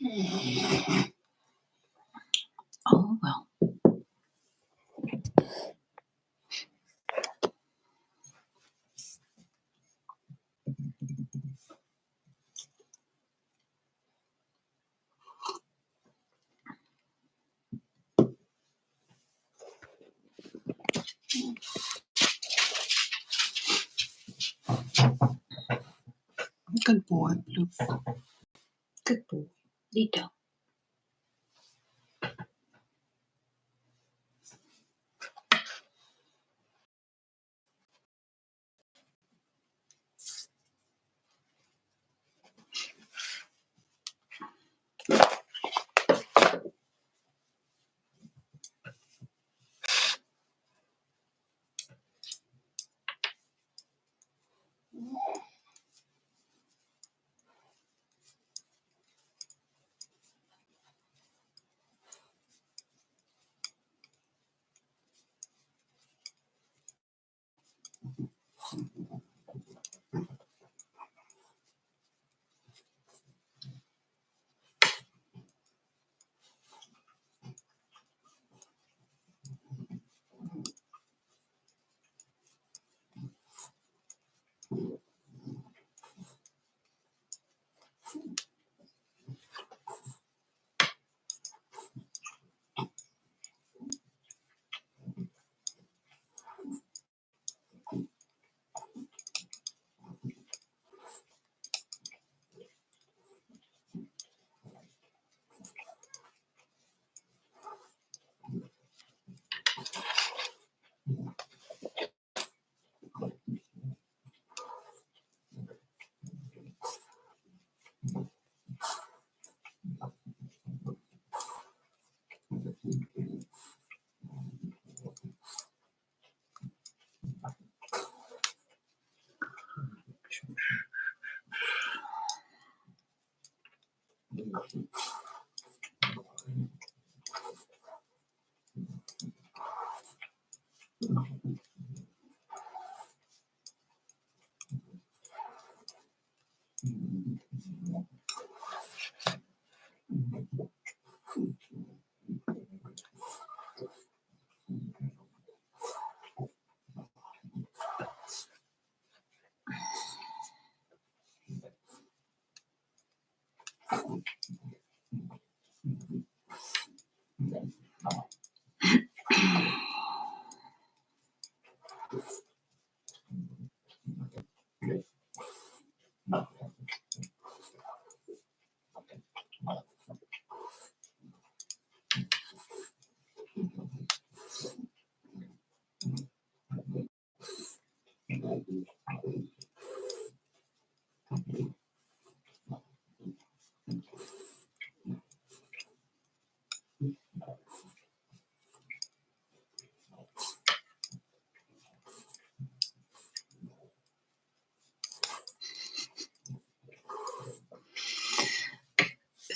Oh, well. Good boy, Blue. Good boy. Lito.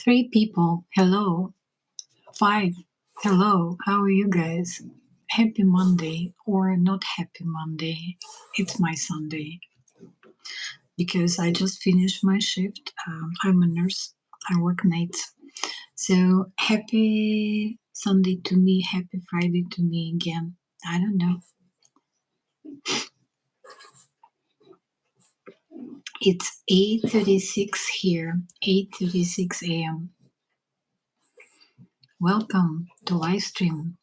Three people. Hello. Five. Hello. How are you guys? Happy Monday or not happy Monday. It's my Sunday because I just finished my shift. I'm a nurse. I work nights. So happy Sunday to me. Happy Friday to me again. I don't know. It's 8:36 here. 8:36 a.m. Welcome to live stream.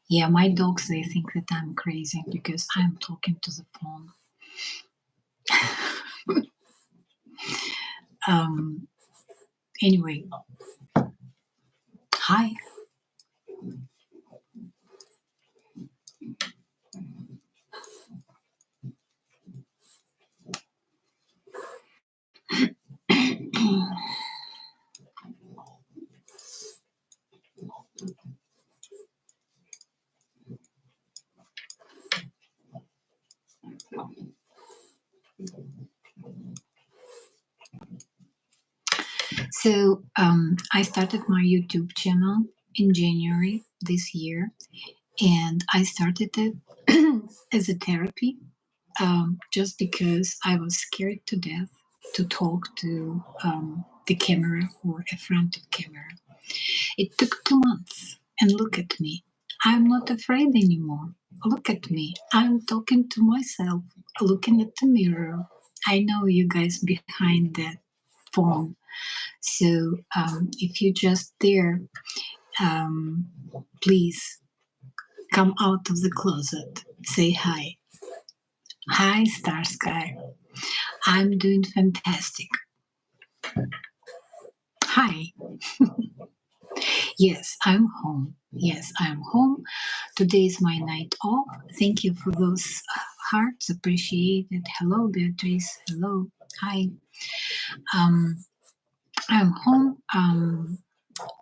Yeah, my dogs, they think that I'm crazy because I'm talking to the phone. Anyway, hi. So I started my YouTube channel in January this year, and I started it as a therapy just because I was scared to death to talk to the camera or a front of camera. It took 2 months, and look at me. I'm not afraid anymore. Look at me. I'm talking to myself, looking at the mirror. I know you guys behind that phone. So if you just there, um, please come out of the closet. Say hi. Hi, Star Sky. I'm doing fantastic. Hi. Yes, I'm home. Yes, I'm home. Today is my night off. Thank you for those hearts. Appreciate it. Hello, Beatrice. Hello. Hi. Um, I'm home.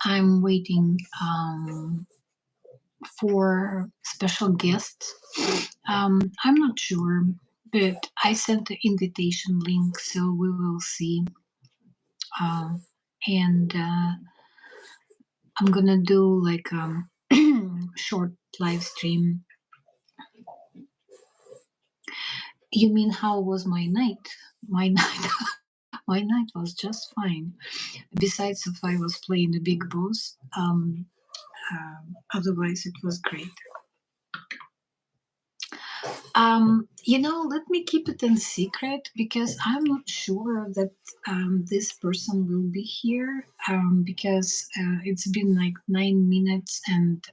I'm waiting for special guests. I'm not sure, but I sent the invitation link, so we will see. Um, and I'm gonna do like short live stream. You mean how was my night? My night, my night was just fine. Besides, if I was playing the big boss, otherwise it was great. Let me keep it in secret because I'm not sure that this person will be here because it's been like 9 minutes and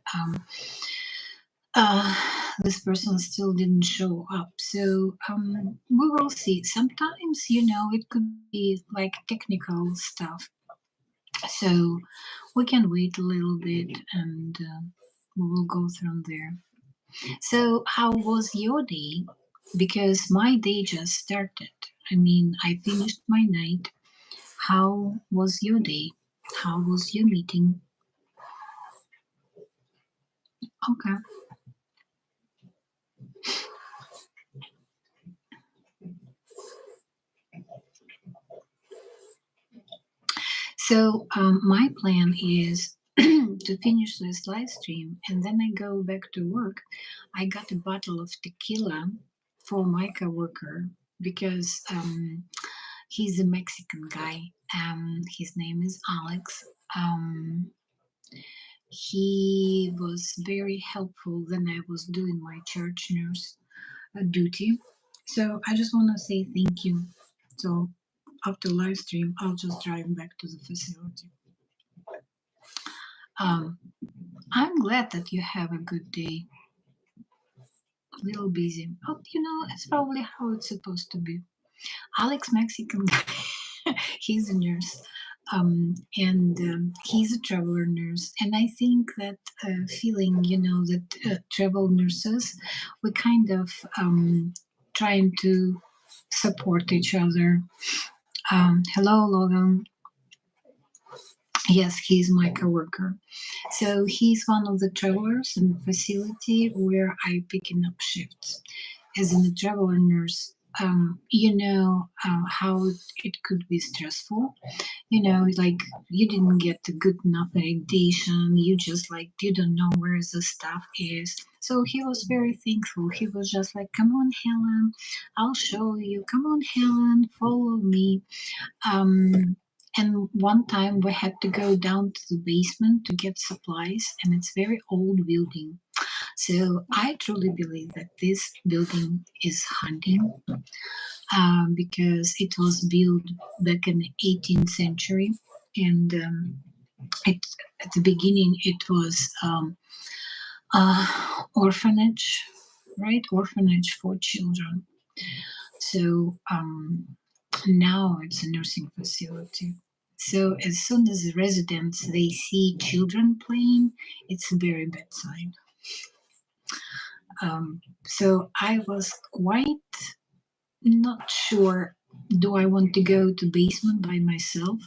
uh, this person still didn't show up. So we will see. Sometimes, it could be like technical stuff. So we can wait a little bit and we will go from there. So, how was your day? Because my day just started. I mean, I finished my night. How was your day? How was your meeting? Okay. So, my plan is to finish this live stream and then I go back to work. I got a bottle of tequila for my coworker because he's a Mexican guy. His name is Alex. He was very helpful when I was doing my church nurse duty. So I just want to say thank you. So after live stream, I'll just drive back to the facility. Um, I'm glad that you have a good day. A little busy. Oh, it's probably how it's supposed to be. Alex Mexican guy. He's a nurse. And he's a traveler nurse. And I think that feeling, that travel nurses, we kind of trying to support each other. Hello, Logan. Yes, he's my coworker. So he's one of the travelers in the facility where I picking up shifts as in a traveler nurse. How it could be stressful. Like you didn't get the good enough validation. You just like you don't know where the stuff is. So he was very thankful. He was just like, "Come on, Helen, I'll show you. Come on, Helen, follow me." And one time we had to go down to the basement to get supplies, and it's very old building. So I truly believe that this building is haunting because it was built back in the 18th century, and it at the beginning it was orphanage, right? Orphanage for children. So now it's a nursing facility. So as soon as the residents they see children playing, it's a very bad sign. So I was quite not sure. Do I want to go to basement by myself?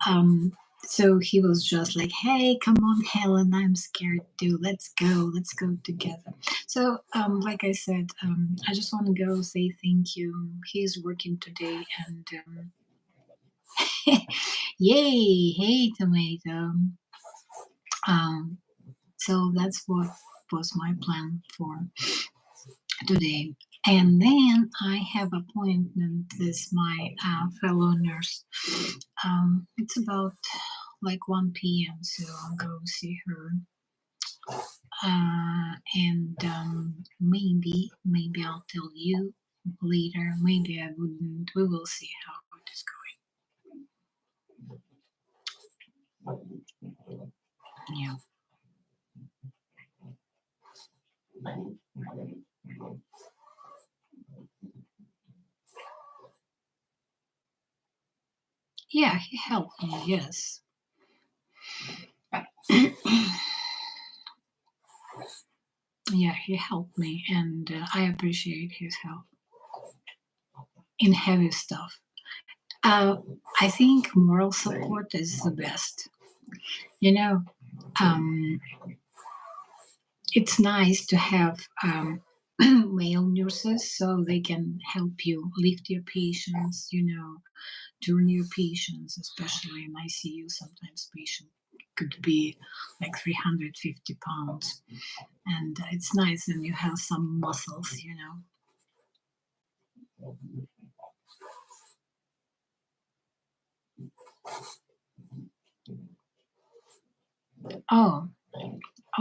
Um, so he was just like, "Hey, come on, Helen, I'm scared too. Let's go together." So, like I said, I just want to go say thank you. He's working today, and yay, hey, tomato. Um, so that's what was my plan for today. And then I have appointment with my fellow nurse. It's about like 1 p.m. So I'll go see her. And maybe I'll tell you later. Maybe I wouldn't. We will see how it is going. Yeah. Yeah, he helped me. Yes. Yeah, he helped me, and I appreciate his help in heavy stuff. Uh, I think moral support is the best. You know, um, it's nice to have male nurses so they can help you lift your patients, turn your patients, especially in ICU. Sometimes patient could be like 350 pounds. And it's nice when you have some muscles. Oh,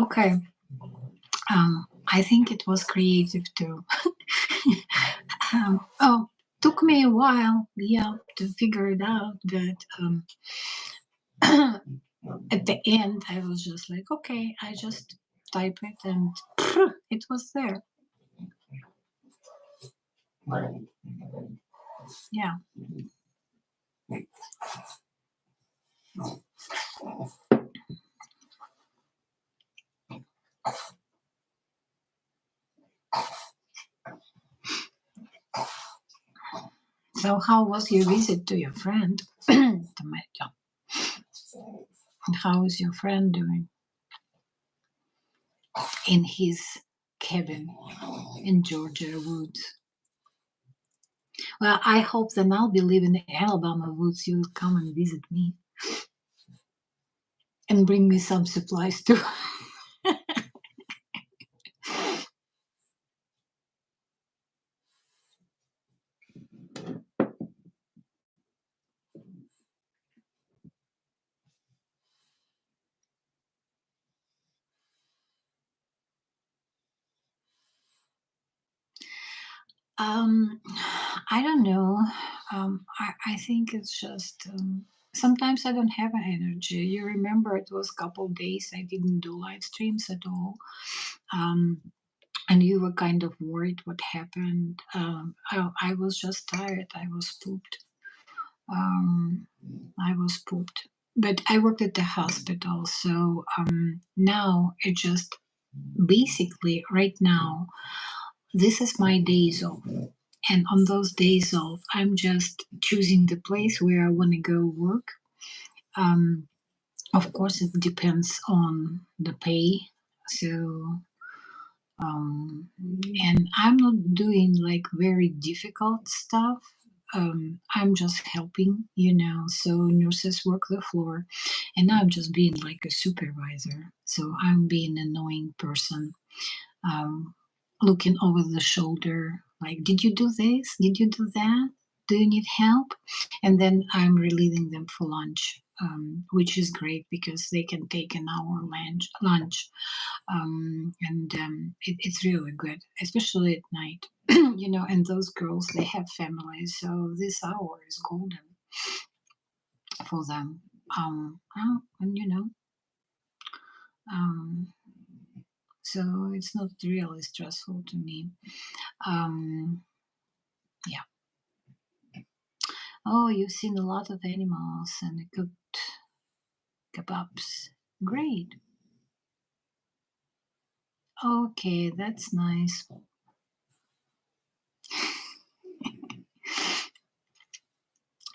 okay. I think it was creative too. Oh, took me a while, yeah, to figure it out, but at the end, I was just like, okay, I just type it and it was there. Yeah. So, how was your visit to your friend? Tomato. And how is your friend doing in his cabin in Georgia woods? Well, I hope then I'll be living in Alabama woods. You'll come and visit me and bring me some supplies too. Um, I don't know. I think it's just sometimes I don't have an energy. You remember it was a couple days I didn't do live streams at all. Um, and you were kind of worried what happened. I was just tired. I was pooped. Um, I was pooped. But I worked at the hospital, so now it just basically right now this is my days off. And on those days off, I'm just choosing the place where I want to go work. Um, of course, it depends on the pay. So, and I'm not doing like very difficult stuff. I'm just helping. So nurses work the floor, and I'm just being like a supervisor. So I'm being an annoying person, um, looking over the shoulder, like, did you do this? Did you do that? Do you need help? And then I'm relieving them for lunch, which is great because they can take an hour lunch, and it's really good, especially at night. And those girls, they have families, so this hour is golden for them. And um, so it's not really stressful to me. Um, yeah. Oh, you've seen a lot of animals and cooked kebabs. Great. Okay, that's nice.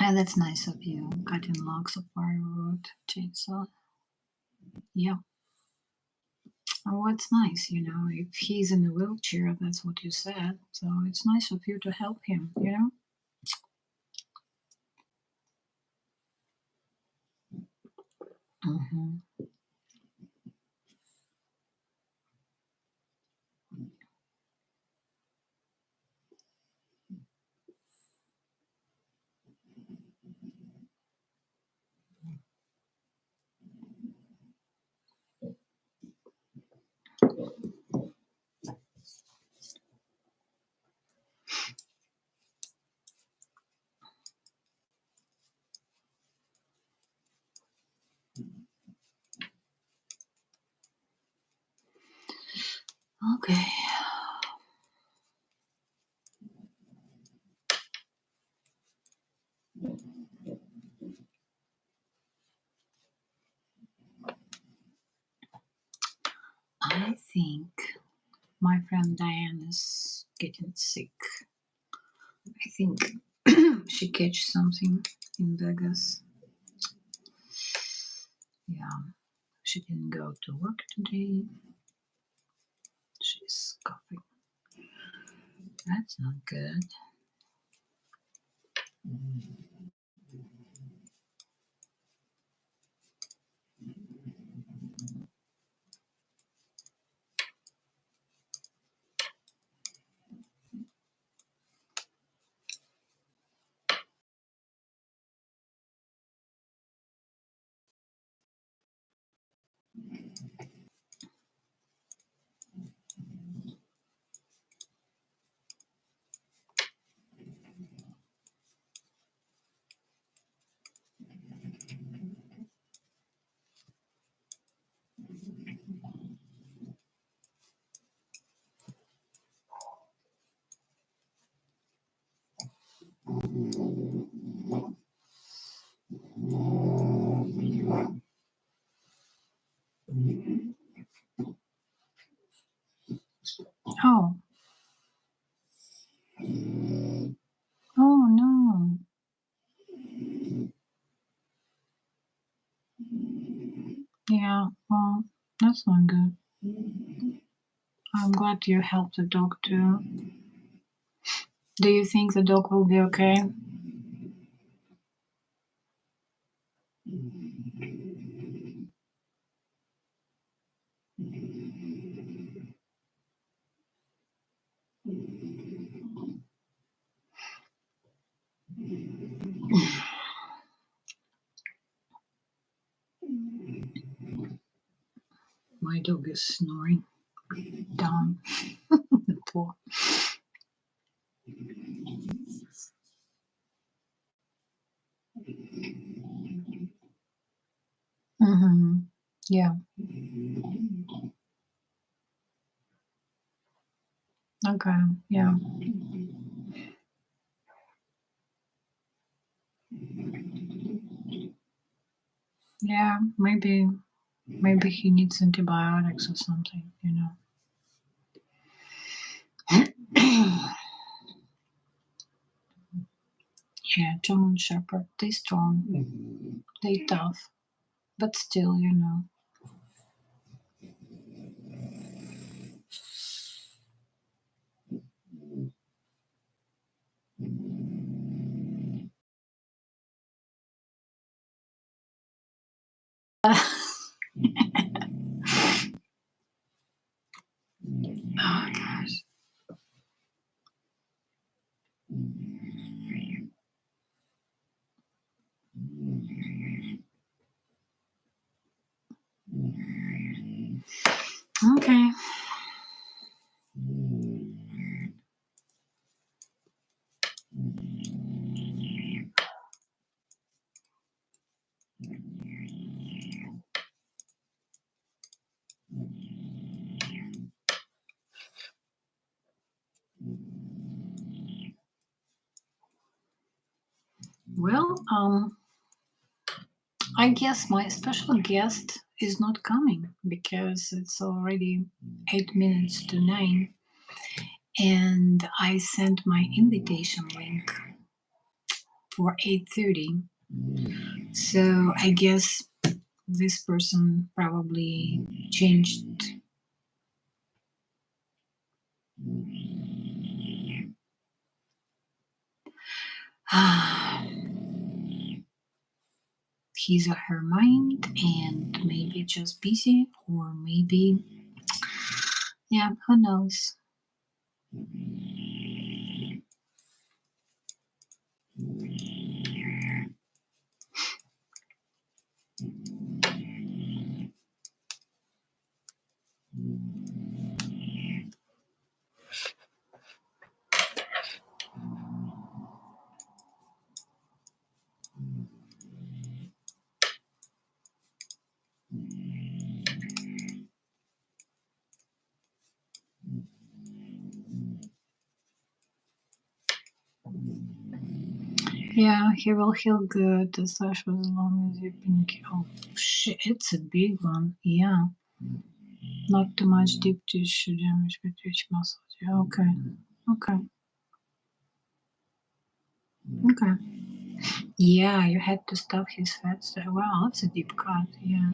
And that's nice of you. Cutting logs of firewood, chainsaw. Yeah. Oh, it's nice. If he's in a wheelchair, that's what you said. So it's nice of you to help him. Hmm. Okay. I think my friend Diane is getting sick. I think she catch something in Vegas. Yeah, she didn't go to work today. She's coughing. That's not good. Oh, oh no. Yeah, well, that's not good. I'm glad you helped the dog too. Do you think the dog will be okay? My dog is snoring down the floor. Mm-hmm. Yeah. Okay. Yeah. Yeah. Maybe he needs antibiotics or something. Yeah. German Shepherd. They strong. They tough. But still. Oh gosh. Okay. Well, I guess my special guest is not coming because it's already 8 minutes to 9, and I sent my invitation link for 8:30. So I guess this person probably changed. His or her mind, and maybe just busy, or maybe, yeah, who knows. Yeah, he will heal good, especially as long as you've been. Oh shit, it's a big one. Yeah, not too much deep tissue damage with each muscle. Yeah, okay, okay, okay. Yeah, you had to stop his fat cell. Wow, that's a deep cut. Yeah.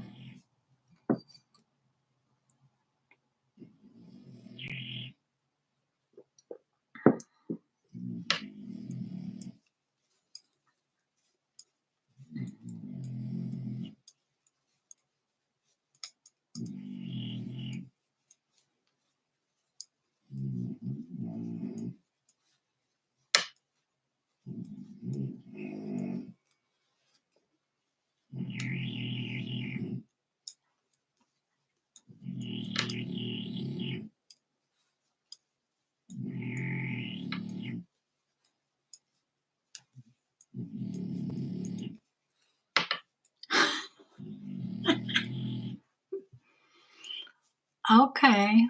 Okay.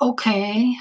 Okay.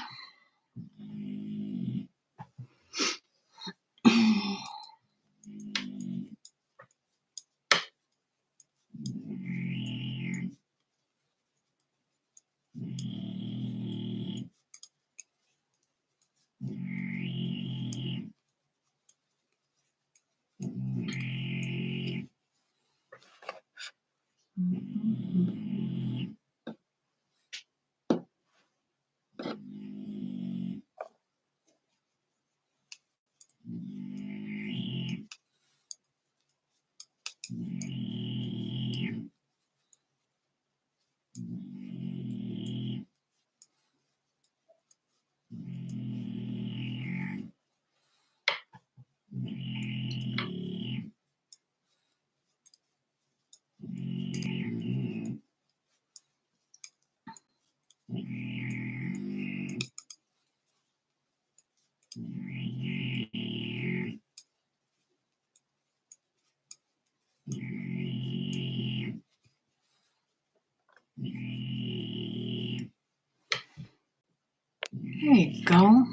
Here you go.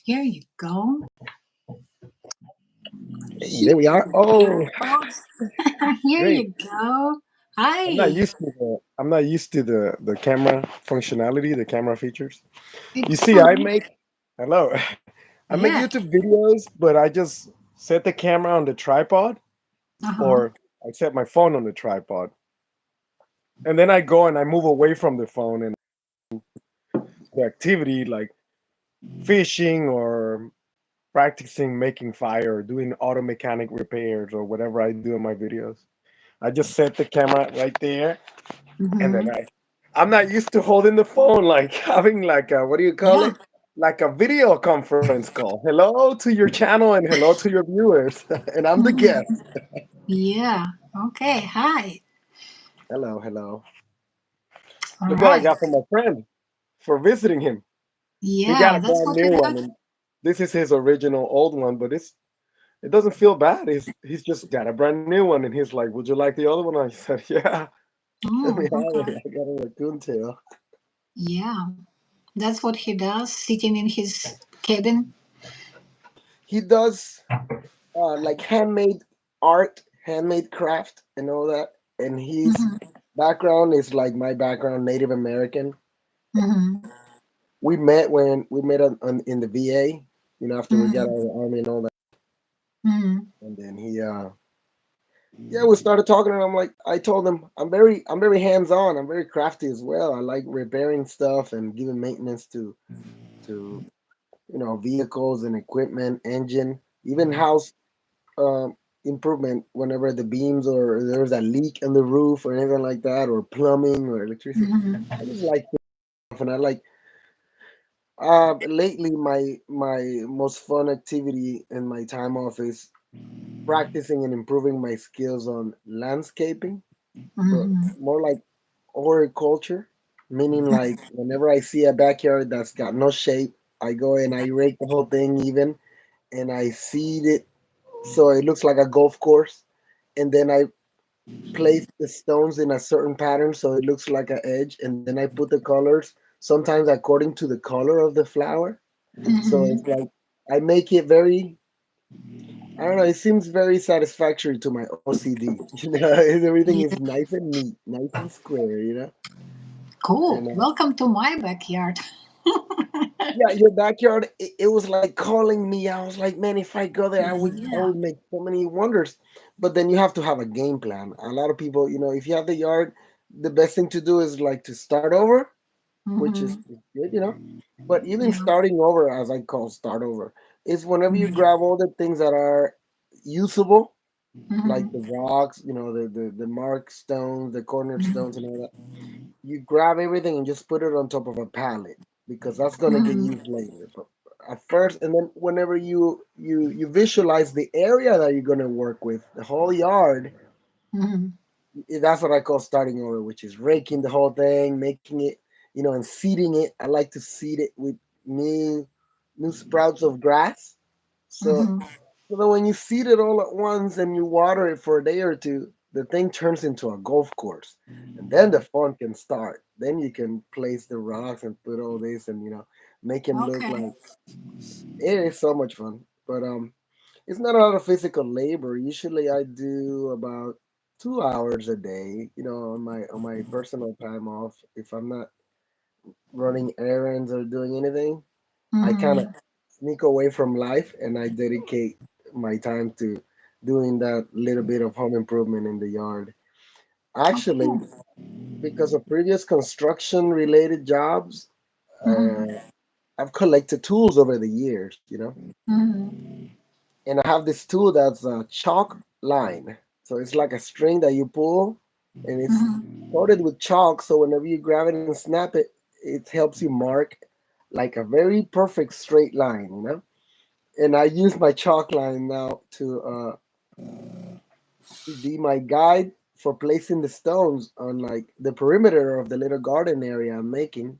Here you go. Hey, there we are. Oh, Oh, here great. you go. I'm not Hi. used to the camera functionality, the camera features. You It's see, I fun. make hello. I make Yeah. YouTube videos, but I just set the camera on the tripod Uh huh. or I set my phone on the tripod. And then I go and I move away from the phone and the activity like fishing or practicing making fire or doing auto mechanic repairs or whatever I do in my videos. I just set the camera right there and then Mm-hmm. I'm not used to holding the phone like having like a, what do you call Yeah. it? Like a video conference call. Hello to your channel and hello to your viewers. And I'm the guest. Yeah. Okay. Hi. Hello, hello. All Look what I right. got from my friend for visiting him. He got Yeah. a That's brand what new we one got. and this is his original old one, but it doesn't feel bad. He's just got a brand new one and he's like, "Would you like the other one?" I said, "Yeah, let me Mm, have okay. it. I got a raccoon tail." Yeah. That's what he does, sitting in his cabin. He does like handmade art, handmade craft, and all that. And he's Mm-hmm. background is like my background, Native American. Mm-hmm. We met when we met in the VA, after we got out Mm-hmm. of the army and all that. Mm-hmm. And then yeah, we started talking, and I told him I'm very hands on. I'm very crafty as well. I like repairing stuff and giving maintenance to vehicles and equipment, engine, even house um, improvement whenever the beams or there's a leak in the roof or anything like that, or plumbing or electricity. I Mm-hmm. just like stuff, and I like lately my most fun activity in my time off is practicing and improving my skills on landscaping, but Mm-hmm. more like horticulture, meaning like whenever I see a backyard that's got no shape, I go and I rake the whole thing even, and I seed it so it looks like a golf course, and then I place the stones in a certain pattern so it looks like an edge, and then I put the colors sometimes according to the color of the flower. So it's Mm-hmm. like I make it very, I don't know, it seems very satisfactory to my OCD. Everything is Yeah. nice and neat, nice and square. Cool. And Welcome to my backyard. yeah, your backyard, it was like calling me. I was like, man, if I go there, I Yeah. would make so many wonders. But then you have to have a game plan. A lot of people, if you have the yard, the best thing to do is like to start over, which is Mm-hmm. good. But even Yeah. starting over, as I call start over, is whenever you grab all the things that are usable, like the Mm-hmm. rocks, the mark stones, the corner stones, and all that. You grab everything and just put it on top of a pallet, because that's gonna get Mm-hmm. used later. But at first, and then whenever you visualize the area that you're gonna work with, the whole yard, Mm-hmm. that's what I call starting over, which is raking the whole thing, making it, and seeding it. I like to seed it with new new sprouts of grass. So Mm-hmm. so that when you seed it all at once and you water it for a day or two, the thing turns into a golf course. And then the fun can start. Then you can place the rocks and put all this and make them look Okay. like it is so much fun. But it's not a lot of physical labor. Usually I do about 2 hours a day, on my personal time off. If I'm not running errands or doing anything, I kind of Mm-hmm. sneak away from life and I dedicate my time to doing that little bit of home improvement in the yard. Oh, Actually, cool. because of previous construction related jobs, uh, Mm-hmm. I've collected tools over the years. Mm-hmm. And I have this tool that's a chalk line. So it's like a string that you pull and it's Mm-hmm. coated with chalk. So whenever you grab it and snap it, it helps you mark like a very perfect straight line. And I use my chalk line now to be my guide for placing the stones on like the perimeter of the little garden area I'm making.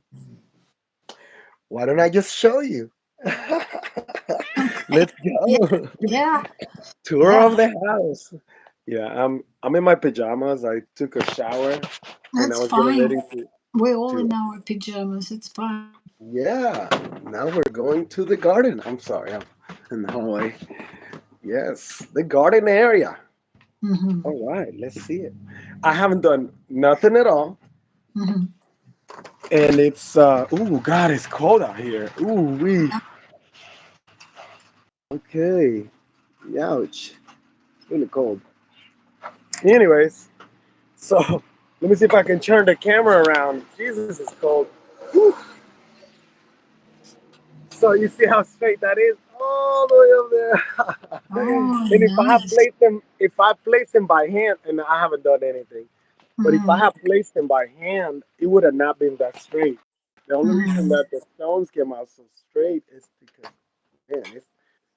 Why don't I just show you? Okay. Let's Yeah. go. Yeah. Tour Yeah. of the house. Yeah, I'm in my pajamas. I took a shower and I That's was getting fine. ready We're all to in our pajamas. It's fine. yeah. Now we're going to the garden. I'm sorry, I'm in the hallway. Yes, the garden area. Mm-hmm. All right, let's see it. I haven't done nothing at all, Mm-hmm. and it's ooh, God, it's cold out here. Ooh wee. Okay, ouch, it's really cold. Anyways, so let me see if I can turn the camera around. Jesus, it's cold. Whew. So you see how straight that is, all the way up there. Oh, And nice. if I place them by hand, and I haven't done anything, but if I Mm-hmm. had placed them by hand, it would have not been that straight. The only reason Mm-hmm. that the stones came out so straight is because, man,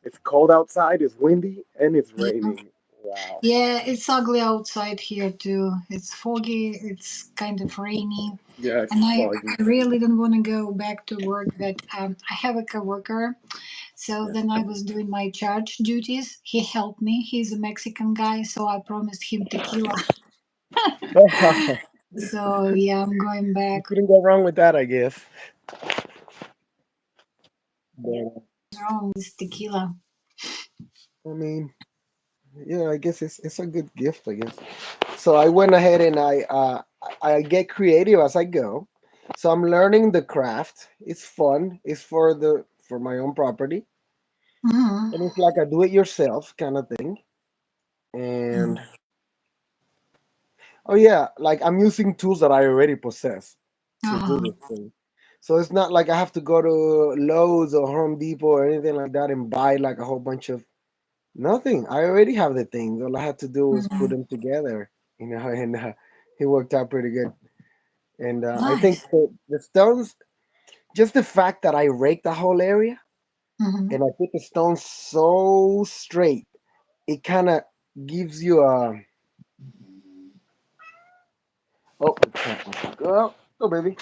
it's cold outside, it's windy, and it's Yeah. raining. Wow. Yeah, it's ugly outside here too. It's foggy, it's kind of rainy. Yeah, And it's foggy. I really don't want to go back to work, but I have a coworker. So Yeah. then I was doing my church duties. He helped me. He's a Mexican guy, so I promised him tequila. So yeah, I'm going You back. couldn't go wrong with that, I guess. But, What's wrong with tequila? I mean, yeah, I guess it's a good gift, I guess. So I went ahead and I get creative as I go. So I'm learning the craft. It's fun. It's for my own property, Mm-hmm. and it's like a do-it-yourself kind of thing. And oh yeah, like I'm using tools that I already possess to do Uh-huh. this thing. So it's not like I have to go to Lowe's or Home Depot or anything like that and buy like a whole bunch of nothing. I already have the things. All I had to do was put Mm-hmm. them together, and it worked out pretty good. And I think Nice. the stones, just the fact that I raked the whole area Mm-hmm. and I put the stones so straight, it kind of gives you a oh, oh baby,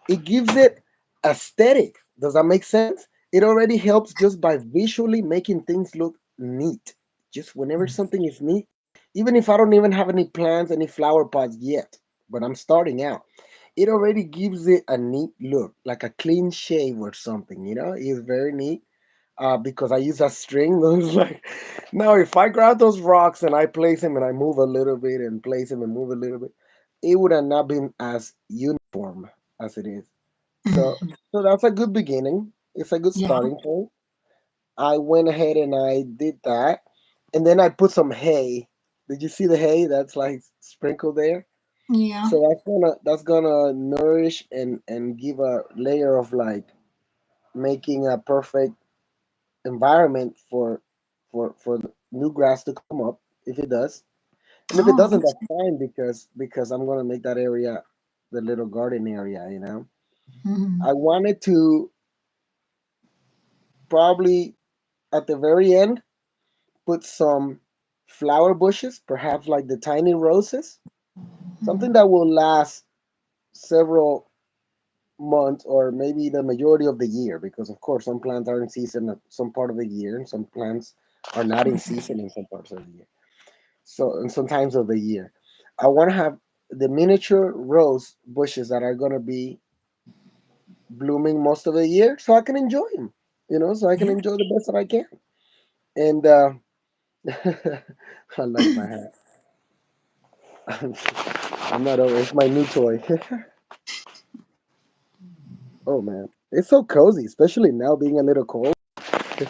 it gives it aesthetic. Does that make sense? It already helps just by visually making things look neat. Just whenever something is neat, even if I don't even have any plants, any flower pots yet, but I'm starting out, it already gives it a neat look, like a clean shave or something. It's very neat. Because I use a string. Those like now, if I grab those rocks and I place them and I move a little bit and place them and move a little bit, it would have not been as uniform as it is. So, Mm-hmm. so that's a good beginning. It's a good Yeah. starting point. I went ahead and I did that, and then I put some hay. Did you see the hay that's like sprinkled there? Yeah. So that's gonna nourish and give a layer of like making a perfect environment for the new grass to come up if it does, and if it Oh, doesn't, that's. that's fine because I'm gonna make that area the little garden area. Mm-hmm. I wanted to probably at the very end put some flower bushes, perhaps like the tiny roses, something Mm-hmm. that will last several months or maybe the majority of the year, because of course some plants are in season at some part of the year and some plants are not in season in some parts of the year. So and sometimes of the year. I want to have the miniature rose bushes that are going to be blooming most of the year so I can enjoy them, so I can Yeah. enjoy the best that I can. And I like my hat. I'm not over. It's my new toy. Oh man, it's so cozy, especially now being a little cold.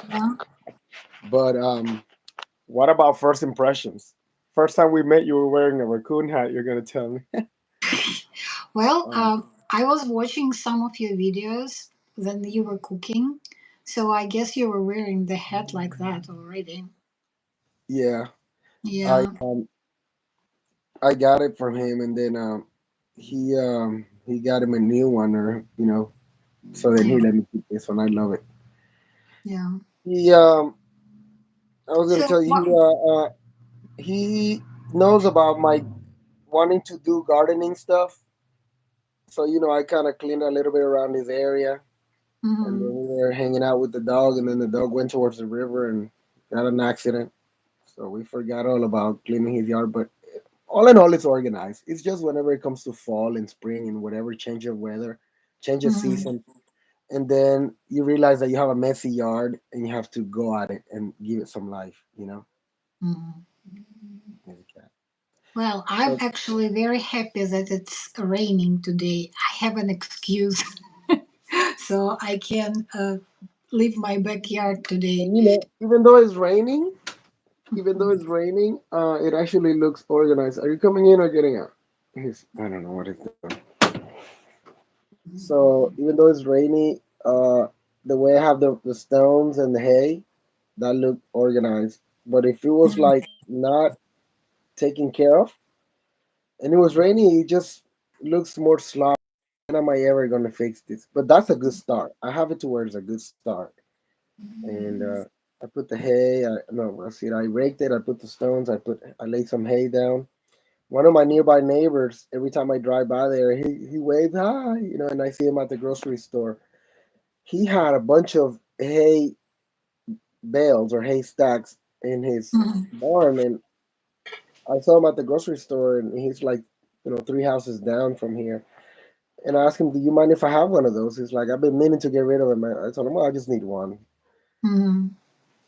Yeah. But what about first impressions? First time we met, you were wearing a raccoon hat. You're gonna tell me. Well, Um, I was watching some of your videos when you were cooking, so I guess you were wearing the hat like that already. yeah, I Yeah. um, I got it from him, and then he got him a new one, or so then he Yeah. let me keep this one. I love it. Yeah. He I was gonna So tell you what? he knows about my wanting to do gardening stuff. So I kind of cleaned a little bit around his area, and then Mm-hmm. we were hanging out with the dog, and then the dog went towards the river and got an accident. So we forgot all about cleaning his yard, but all in all, it's organized. It's just whenever it comes to fall and spring and whatever change of weather, change of Mm-hmm. season, and then you realize that you have a messy yard and you have to go at it and give it some life. Mm-hmm. Okay. Well, I'm So actually very happy that it's raining today. I have an excuse, so I can leave my backyard today. and even though it's raining, it actually looks organized. Are you coming in or getting out? I don't know what he's doing. So even though it's rainy, the way I have the stones and the hay, that look organized. But if it was like not taken care of and it was rainy, it just looks more sloppy. When am I ever gonna fix this? But that's a good start. I have it to where it's a good start. And I put the hay. No, I see it. I raked it. I put the stones. I laid some hay down. One of my nearby neighbors, every time I drive by there, he waves hi, and I see him at the grocery store. He had a bunch of hay bales or hay stacks in his Mhm. barn, and I saw him at the grocery store, and he's like, three houses down from here. And I asked him, "Do you mind if I have one of those?" He's like, "I've been meaning to get rid of them." I told him, "Well, I just need one," Mhm.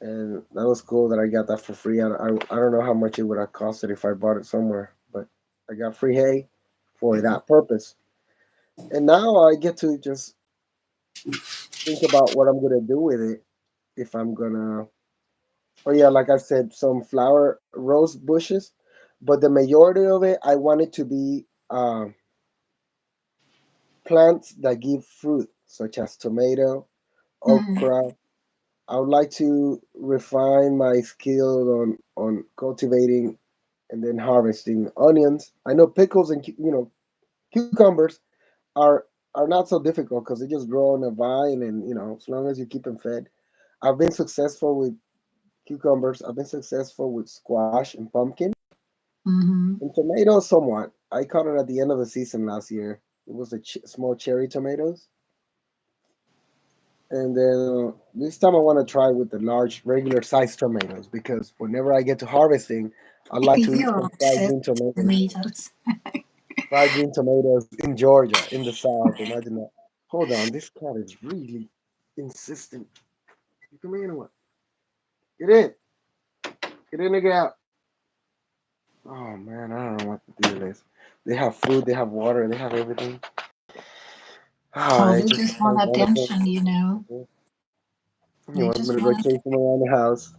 and that was cool that I got that for free. I don't know how much it would have costed if I bought it somewhere, but. I got free hay for that purpose. And now I get to just think about what I'm gonna do with it. If I'm gonna, oh yeah, like I said, some flower rose bushes, but the majority of it, I want it to be plants that give fruit, such as tomato, Mm-hmm. okra. I would like to refine my skill on cultivating and then harvesting onions. I know pickles and cucumbers are are not so difficult because they just grow on a vine, and as long as you keep them fed. I've been successful with cucumbers. I've been successful with squash and pumpkin Mm-hmm. and tomatoes somewhat. I caught it at the end of the season last year. It was the small cherry tomatoes. And then this time I want to try with the large, regular sized tomatoes because whenever I get to harvesting, I like to eat You're some fried obsessed green with tomatoes. tomatoes. Fried green tomatoes in Georgia, in the South. Imagine that. Hold on, this cat is really insistent. You come in or what? Get in. Get in and get out. Oh man, I don't know what the deal is. They have food, they have water, they have everything. Oh, Oh, they they just just so want wonderful. attention, you know. You They want me just to go want, chase them around the house?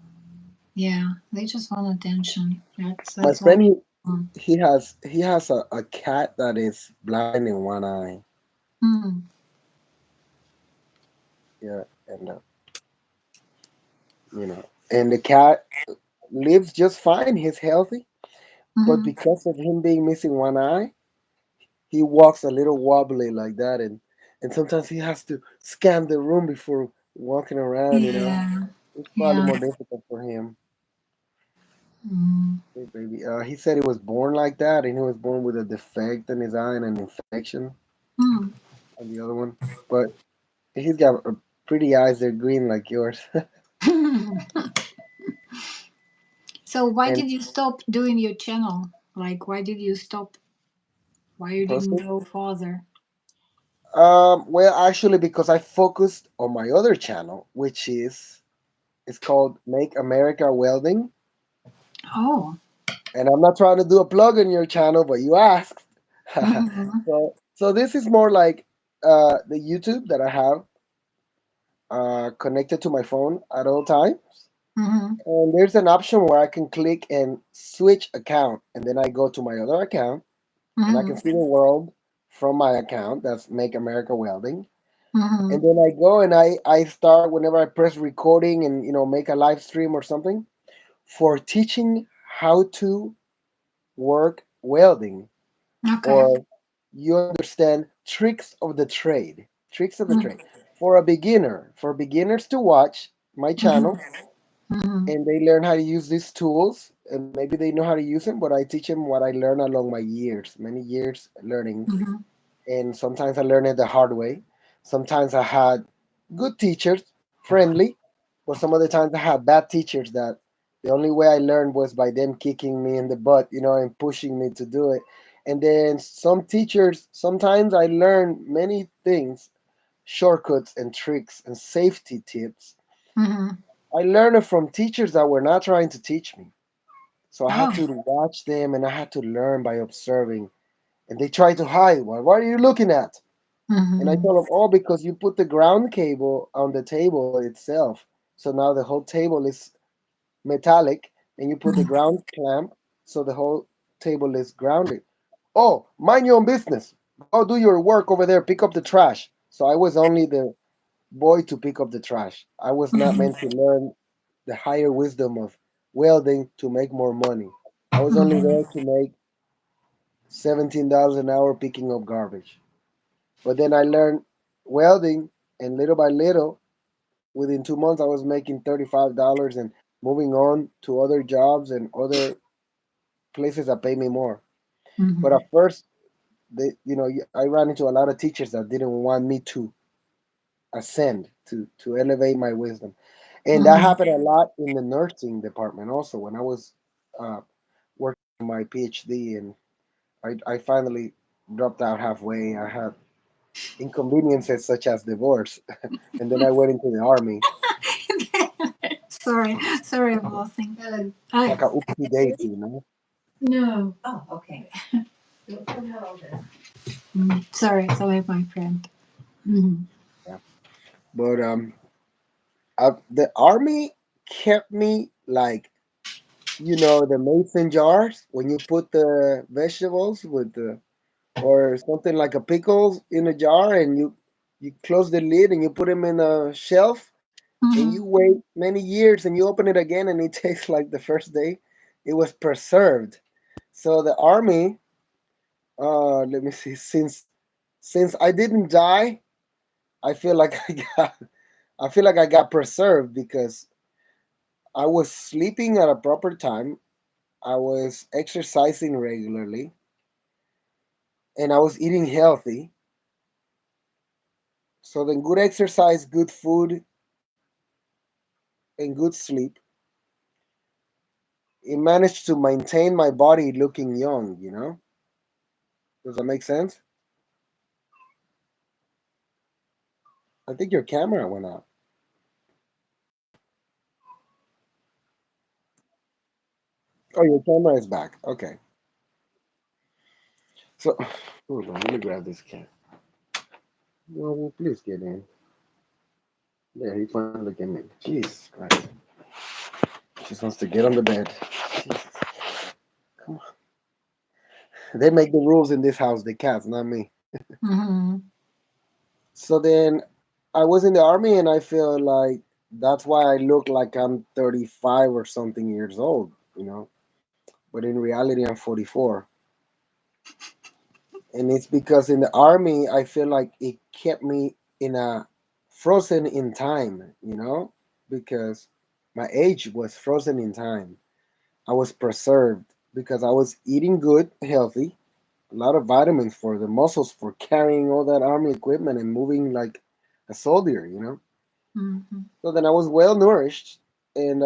yeah, they just want attention. My That's all. friend, Mm. he has a cat that is blind in one eye. Mm. Yeah, and and the cat lives just fine. He's healthy, but Mm-hmm. because of him being missing one eye, he walks a little wobbly like that, and sometimes he has to scan the room before walking around. Yeah, It's probably yeah. more difficult for him. Mm. Hey, baby. He said he was born like that, and he was born with a defect in his eye and an infection Mm. on the other one. But he's got pretty eyes. They're green like yours. So why And did you stop doing your channel? Like, why did you stop? Why you didn't posting. go further? Well, actually, because I focused on my other channel, which is it's called Make America Welding, Oh. and I'm not trying to do a plug in your channel, but you asked. Mm-hmm. So this is more like the YouTube that I have connected to my phone at all times. Mm-hmm. And there's an option where I can click and switch account, and then I go to my other account, and I can Mm-hmm. see the world from my account. That's Make America Welding. Mm-hmm. And then I go and I start whenever I press recording and make a live stream or something for teaching how to work welding, Okay. or you understand tricks of the trade. Tricks of the Mm-hmm. trade. For a beginner, for beginners to watch my channel Mm-hmm. and they learn how to use these tools, and maybe they know how to use them, but I teach them what I learned along my years, many years learning. Mm-hmm. And sometimes I learned it the hard way. Sometimes I had good teachers, friendly, but some other times I had bad teachers that the only way I learned was by them kicking me in the butt, and pushing me to do it. And then some teachers, sometimes I learned many things, shortcuts and tricks and safety tips. Mm-hmm. I learned it from teachers that were not trying to teach me. So I had Oh. to watch them and I had to learn by observing. And they tried to hide. Well, what are you looking at? And I Mm-hmm. told them, oh, because you put the ground cable on the table itself. So now the whole table is metallic, and you put the ground clamp, so the whole table is grounded. Oh, mind your own business. Go do your work over there. Pick up the trash. So I was only the boy to pick up the trash. I was not meant to learn the higher wisdom of welding to make more money. I was only Mm-hmm. there to make $17 an hour picking up garbage. But then I learned welding, and little by little, within 2 months, I was making $35 and moving on to other jobs and other places that pay me more. But Mm-hmm. at first, I ran into a lot of teachers that didn't want me to ascend, to elevate my wisdom, and that Mm-hmm. happened a lot in the nursing department also when I was uh, working on my PhD, and I finally dropped out halfway. I had inconveniences such as divorce, and then I went into the army Sorry, sorry, I'm laughing. like a oopsie daisy. No. Oh, okay. Sorry, my friend. Mm-hmm. Yeah. But the army kept me like, the mason jars when you put the vegetables with the, or something like a pickles in a jar, and you close the lid and you put them in a shelf, and Mm-hmm. you wait many years and you open it again and it tastes like the first day it was preserved. So the army, let me see, since I didn't die, I feel like I got preserved because I was sleeping at a proper time, I was exercising regularly, and I was eating healthy. So then good exercise, good food, and good sleep, it managed to maintain my body looking young. Does that make sense? I think your camera went out. Oh, your camera is back. Okay. So, hold on. Let me grab this cat. Well, please get in. There, he finally came in. Jesus Christ. Just wants to get on the bed. Jesus. Come on. They make the rules in this house, the cats, not me. Mm-hmm. So then I was in the army, and I feel like that's why I look like I'm 35 or something years old. But in reality, I'm 44. And it's because in the army, I feel like it kept me in a frozen in time, because my age was frozen in time. I was preserved because I was eating good, healthy, a lot of vitamins for the muscles for carrying all that army equipment and moving like a soldier. Mm-hmm. So then I was well nourished, and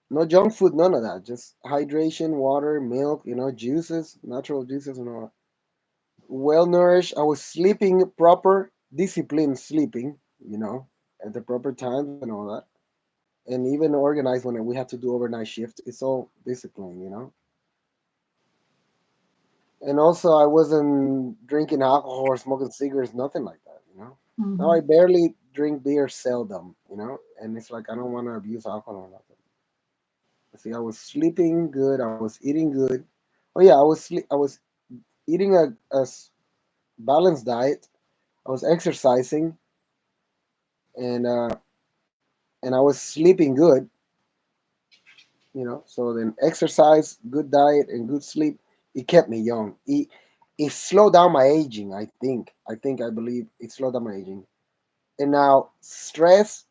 no junk food, none of that. Just hydration, water, milk, juices, natural juices, and all that. Well nourished. I was sleeping proper, disciplined sleeping, at the proper times and all that. And even organized when we had to do overnight shifts. It's all discipline. And also, I wasn't drinking alcohol or smoking cigarettes, nothing like that. Now Mm-hmm. I barely drink beer, seldom. And it's like I don't want to abuse alcohol or nothing. See, I was sleeping good. I was eating good. Oh yeah, I was eating a balanced diet. I was exercising, and I was sleeping good. So then exercise, good diet, and good sleep, it kept me young. It slowed down my aging. I believe it slowed down my aging. And now stress.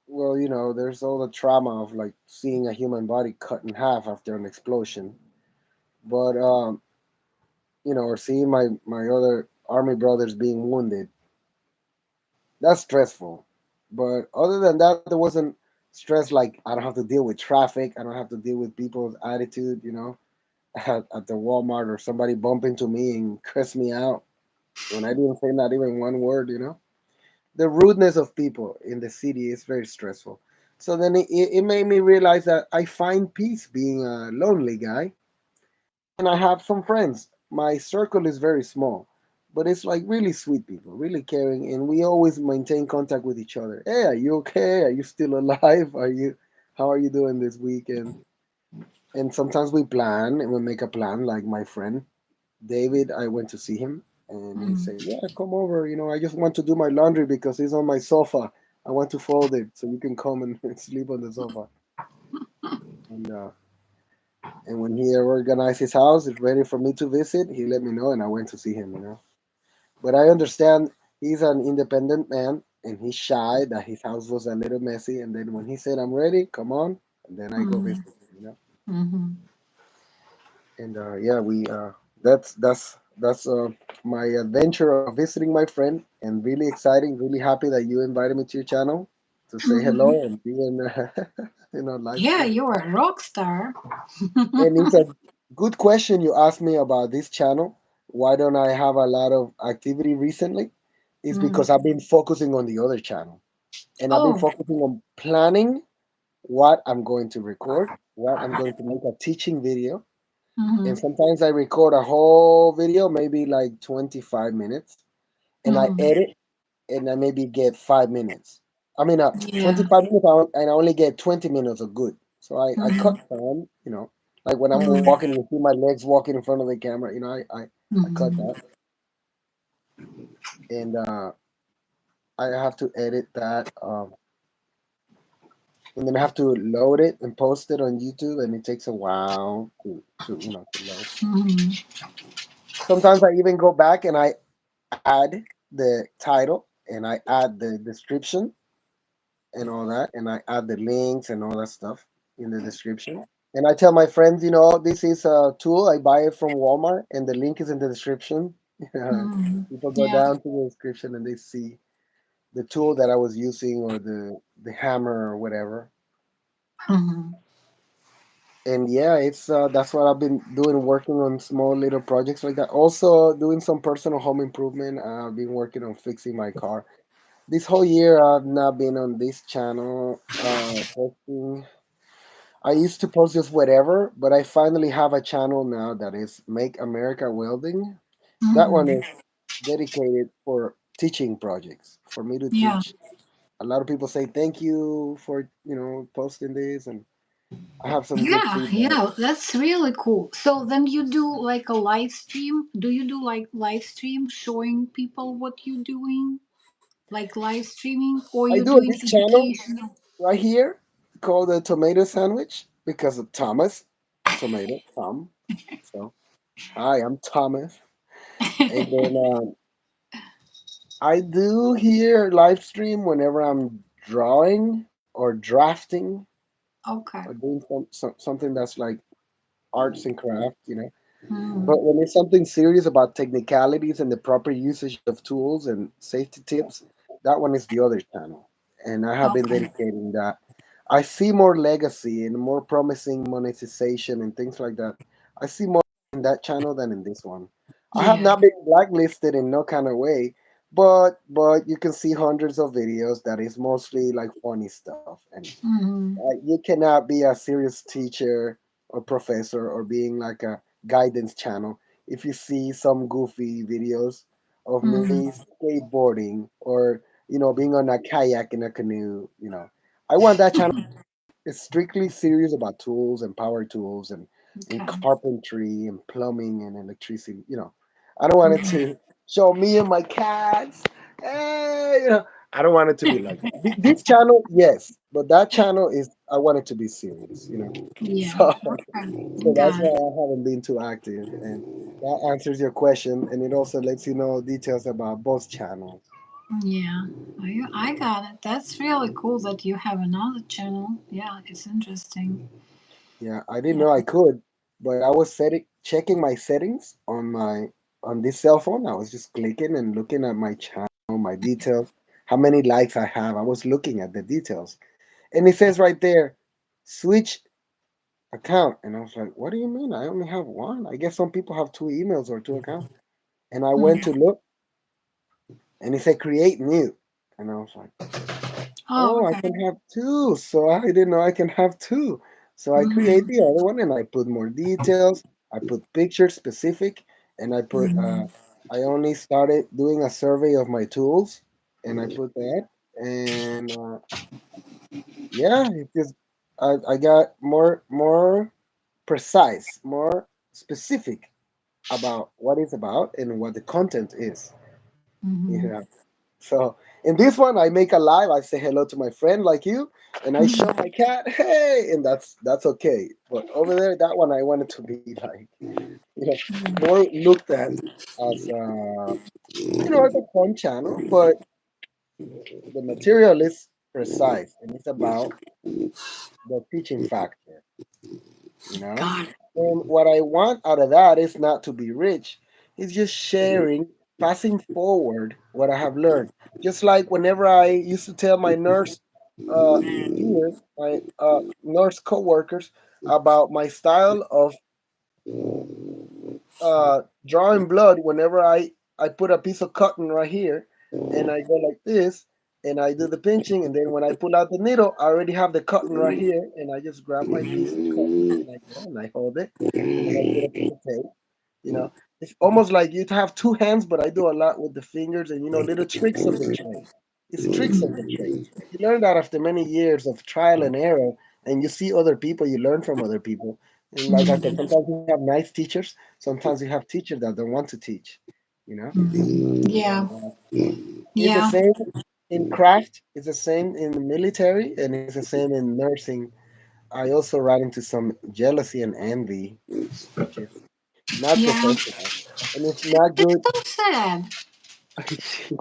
Well, there's all the trauma of like seeing a human body cut in half after an explosion. But or seeing my other army brothers being wounded. That's stressful. But other than that, there wasn't stress like I don't have to deal with traffic. I don't have to deal with people's attitude, at the Walmart, or somebody bump into me and cuss me out when I didn't say not even one word. The rudeness of people in the city is very stressful. So then it made me realize that I find peace being a lonely guy, and I have some friends. My circle is very small, but it's like really sweet people, really caring, and we always maintain contact with each other. Hey, are you okay? Are you still alive? How are you doing this weekend? And sometimes we plan and we make a plan. Like my friend David, I went to see him, and he Mm-hmm. said, "Yeah, come over. I just want to do my laundry because it's on my sofa. I want to fold it so you can come and sleep on the sofa." And when he organized his house, it's ready for me to visit. He let me know, and I went to see him. But I understand he's an independent man, and he's shy. That his house was a little messy, and then when he said, "I'm ready, come on," and then I go Mm-hmm. visit him. Mm-hmm. And yeah, we that's my adventure of visiting my friend, and really exciting, really happy that you invited me to your channel to say Mm-hmm. hello and be in live Yeah, stream. you're a rock star. And it's a good question you asked me about this channel. Why don't I have a lot of activity recently? Is Mm. because I've been focusing on the other channel, and I've been Oh. focusing on planning what I'm going to record, what I'm going to make a teaching video, And Mm-hmm. sometimes I record a whole video, maybe like 25 minutes, and I Mm-hmm. edit, and I maybe get 5 minutes. I mean, Yeah. 25 minutes, and I only get 20 minutes of good. So I cut Mm-hmm. some, like when I'm walking, Mm-hmm. you see my legs walking in front of the camera, I cut that. Mm-hmm. And I have to edit that, and then I have to load it and post it on YouTube, and it takes a while to load. Mm-hmm. Sometimes I even go back and I add the title and I add the description and all that, and I add the links and all that stuff in the description. And I tell my friends, this is a tool. I buy it from Walmart, and the link is in the description. Mm-hmm. People go Yeah. down to the description and they see the tool that I was using, or the hammer or whatever. Mm-hmm. And yeah, it's that's what I've been doing, working on small little projects like that. Also doing some personal home improvement. I've been working on fixing my car. This whole year I've not been on this channel posting. I used to post just whatever, but I finally have a channel now that is Make America Welding. That one Mm-hmm. is dedicated for teaching projects, for me to Yeah. teach. A lot of people say thank you for posting this, and I have some good Yeah, feedback. yeah, that's really cool. So then you do like a live stream? Do you do like live stream showing people what you're doing? Like live streaming or I you're do on doing this channel educational? right here called the Tomato Sandwich because of Thomas. Tomato, Tom. So, hi, I'm Thomas. And then I do here live stream whenever I'm drawing or drafting Okay. or doing something that's like arts and crafts. But Mm, when it's something serious about technicalities and the proper usage of tools and safety tips, that one is the other channel. And I have been okay. dedicating that. I see more legacy and more promising monetization and things like that. I see more in that channel than in this one. I have Yeah. not been blacklisted in no kind of way, but you can see hundreds of videos that is mostly like funny stuff, and Mm-hmm. you cannot be a serious teacher or professor or being like a guidance channel if you see some goofy videos of me Mm-hmm. skateboarding or being on a kayak in a canoe. I want that channel is strictly serious about tools and power tools and Okay. carpentry and plumbing and electricity. I don't want it Mm-hmm. to show me and my cats. Hey. I don't want it to be like that. This channel, yes, but that channel is, I want it to be serious. Yeah. So, Okay. so that's Got why it. I haven't been too active, and that answers your question, and it also lets you know details about both channels. Yeah. I got it. That's really cool that you have another channel. Yeah, it's interesting. Yeah, I didn't Yeah. know I could, but I was checking my settings on this cell phone. I was just clicking and looking at my channel, my details, how many likes I have. I was looking at the details, and it says right there, switch account, and I was like, what do you mean? I only have one. I guess some people have two emails or two accounts. And I went to Mm. look, and it said create new, and I was like, Oh, oh, I okay. can have two. So I didn't know I can have two. So I create Mm-hmm. the other one and I put more details. I put pictures specific, and I only started doing a survey of my tools, and I put that. And yeah, it just I got more precise, more specific about what it's about and what the content is. Mm-hmm. Yeah. So in this one, I make a live. I say hello to my friend like you, and I show my cat, hey, and that's okay. But over there, that one I wanted to be like, you know, more looked at as as a fun channel, but the material is precise and it's about the teaching factor. you know. Got it. And what I want out of that is not to be rich. It's just sharing, passing forward what I have learned. Just like whenever I used to tell my nurse uh, here, my nurse coworkers, about my style of drawing blood. Whenever I put a piece of cotton right here, and I go like this, and I do the pinching, and then when I pull out the needle, I already have the cotton right here, and I just grab my piece of cotton and I go and I hold it, and then I put it on the tape. You know, it's almost like you have two hands, but I do a lot with the fingers and little tricks of the trade. It's tricks of the trade. You learn that after many years of trial and error, and you see other people, you learn from other people. And like I said, Mhm. sometimes you have nice teachers, sometimes you have teachers that don't want to teach. You know, Yeah, and it's the yeah, same in craft, it's the same in the military, and it's the same in nursing. I also run into some jealousy and envy, which is not yeah. professional, and it's not It's good. so sad.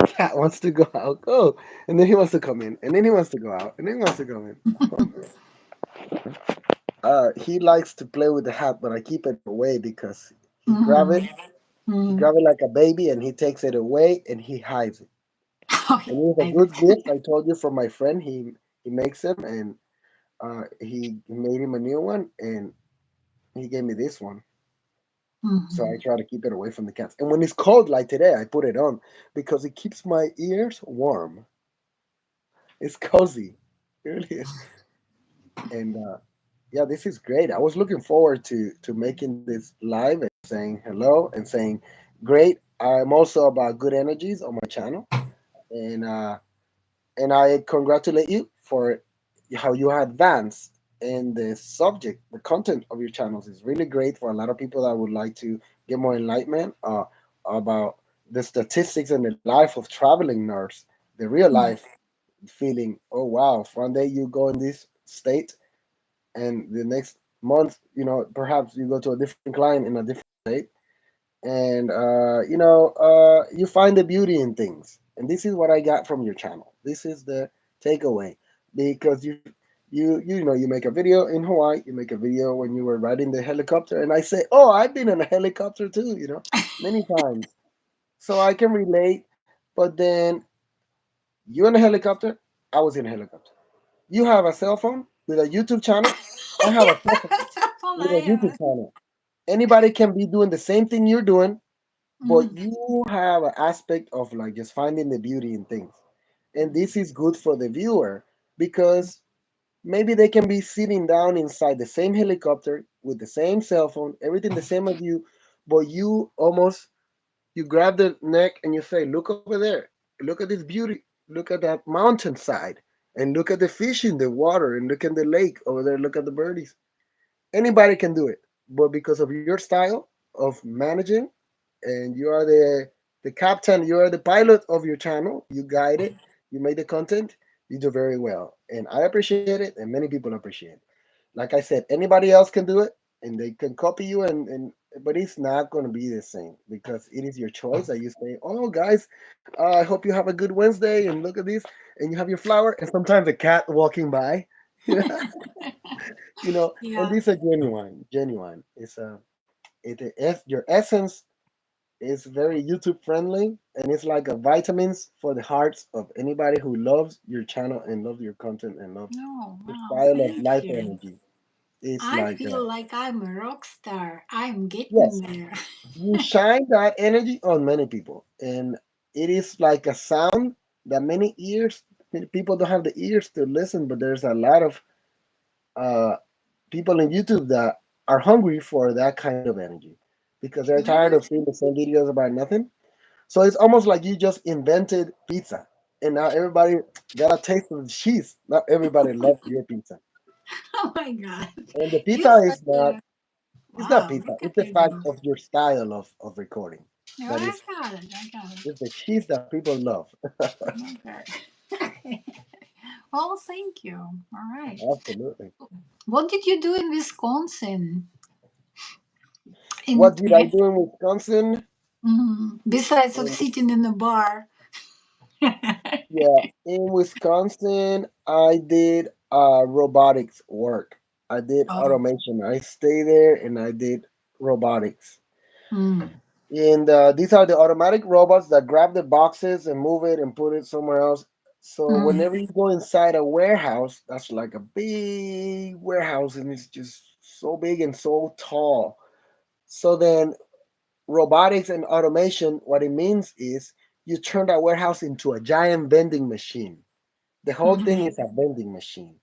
Cat wants to go out, go, and then he wants to come in, and then he wants to go out, and then he wants to go in. He likes to play with the hat, but I keep it away because Hmm. he Hmm. grab it like a baby, and he takes it away and he hides it. And it was a Okay. good gift. I told you from my friend. He makes them, and he made him a new one, and he gave me this one. So I Hmm. try to keep it away from the cats. And when it's cold, like today, I put it on because it keeps my ears warm. It's cozy, it really is. And yeah, this is great. I was looking forward to making this live and saying hello and saying great. I'm also about good energies on my channel, and I congratulate you for how you advance in the subject. The content of your channels is really great for a lot of people that would like to get more enlightenment about the statistics and the life of traveling nurse, the real life feeling. Oh wow! One day you go in this state, and the next month, perhaps you go to a different client in a different state, and you find the beauty in things. And this is what I got from your channel. This is the takeaway, because you make a video in Hawaii, you make a video when you were riding the helicopter, and I say, oh, I've been in a helicopter too, many times, so I can relate. But then you in a helicopter, I was in a helicopter. You have a cell phone with a YouTube channel, I have a cell phone with a YouTube Hilarious. channel. Anybody can be doing the same thing you're doing, but Mm. you have an aspect of like just finding the beauty in things. And this is good for the viewer because maybe they can be sitting down inside the same helicopter with the same cell phone, everything the same as you, but you grab the neck and you say, look over there, look at this beauty, look at that mountainside, and look at the fish in the water, and look at the lake over there, look at the birdies. Anybody can do it, but because of your style of managing, and you are the captain, you are the pilot of your channel, you guide it, you make the content, you do very well, and I appreciate it, and many people appreciate it. Like I said, anybody else can do it, and they can copy you, and but it's not going to be the same because it is your choice that you say, oh guys, I hope you have a good Wednesday, and look at this, and you have your flower, and sometimes a cat walking by. And Yeah. these are genuine. Your essence is very YouTube friendly, and it's like a vitamins for the hearts of anybody who loves your channel and loves your content and loves Oh, your wow. style of Thank life you. energy. It's I like feel like I'm a rock star. I'm getting yes, there. you shine that energy on many people, and it is like a sound that many people don't have the ears to listen, but there's a lot of uh, people in YouTube that are hungry for that kind of energy because they're tired of Really? seeing the same videos about nothing. So it's almost like you just invented pizza, and now everybody got a taste of the cheese. Not everybody loves your pizza, Oh my God. and the You pizza said is not. that. It's not Wow, pizza. look It's at the you fact go. of your style of recording. No, That I is, got it. I got it. it's the cheese that people love. Okay. Well, thank you. All right. Absolutely. What did you do in Wisconsin? What In did I do in Wisconsin? besides of In, sitting in the bar. yeah, in Wisconsin, I did robotics work. I did Oh. automation. I stayed there and I did robotics. Mm. And these are the automatic robots that grab the boxes and move it and put it somewhere else. So Mm. whenever you go inside a warehouse, that's like a big warehouse, and it's just so big and so tall. So then robotics and automation, what it means is you turn that warehouse into a giant vending machine. The whole thing Mhm. is a vending machine.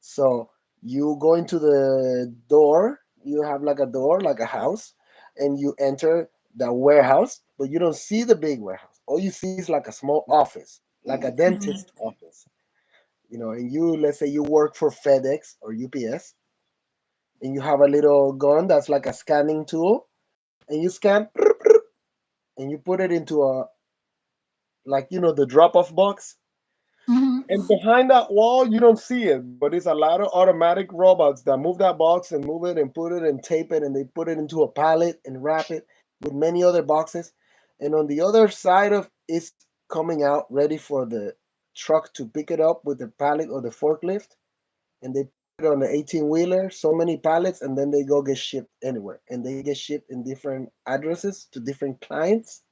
So you go into the door, you have like a door, like a house, and you enter the warehouse, but you don't see the big warehouse. All you see is like a small office, like a Mhm. dentist office. And you, let's say you work for FedEx or UPS, and you have a little gun that's like a scanning tool, and you scan and you put it into a, like, the drop off box. Mhm. And behind that wall, you don't see it, but it's a lot of automatic robots that move that box and move it and put it and tape it, and they put it into a pallet and wrap it with many other boxes. And on the other side of it's coming out ready for the truck to pick it up with the pallet or the forklift, and they put it on the 18 wheeler, so many pallets, and then they go get shipped anywhere. And they get shipped in different addresses to different clients.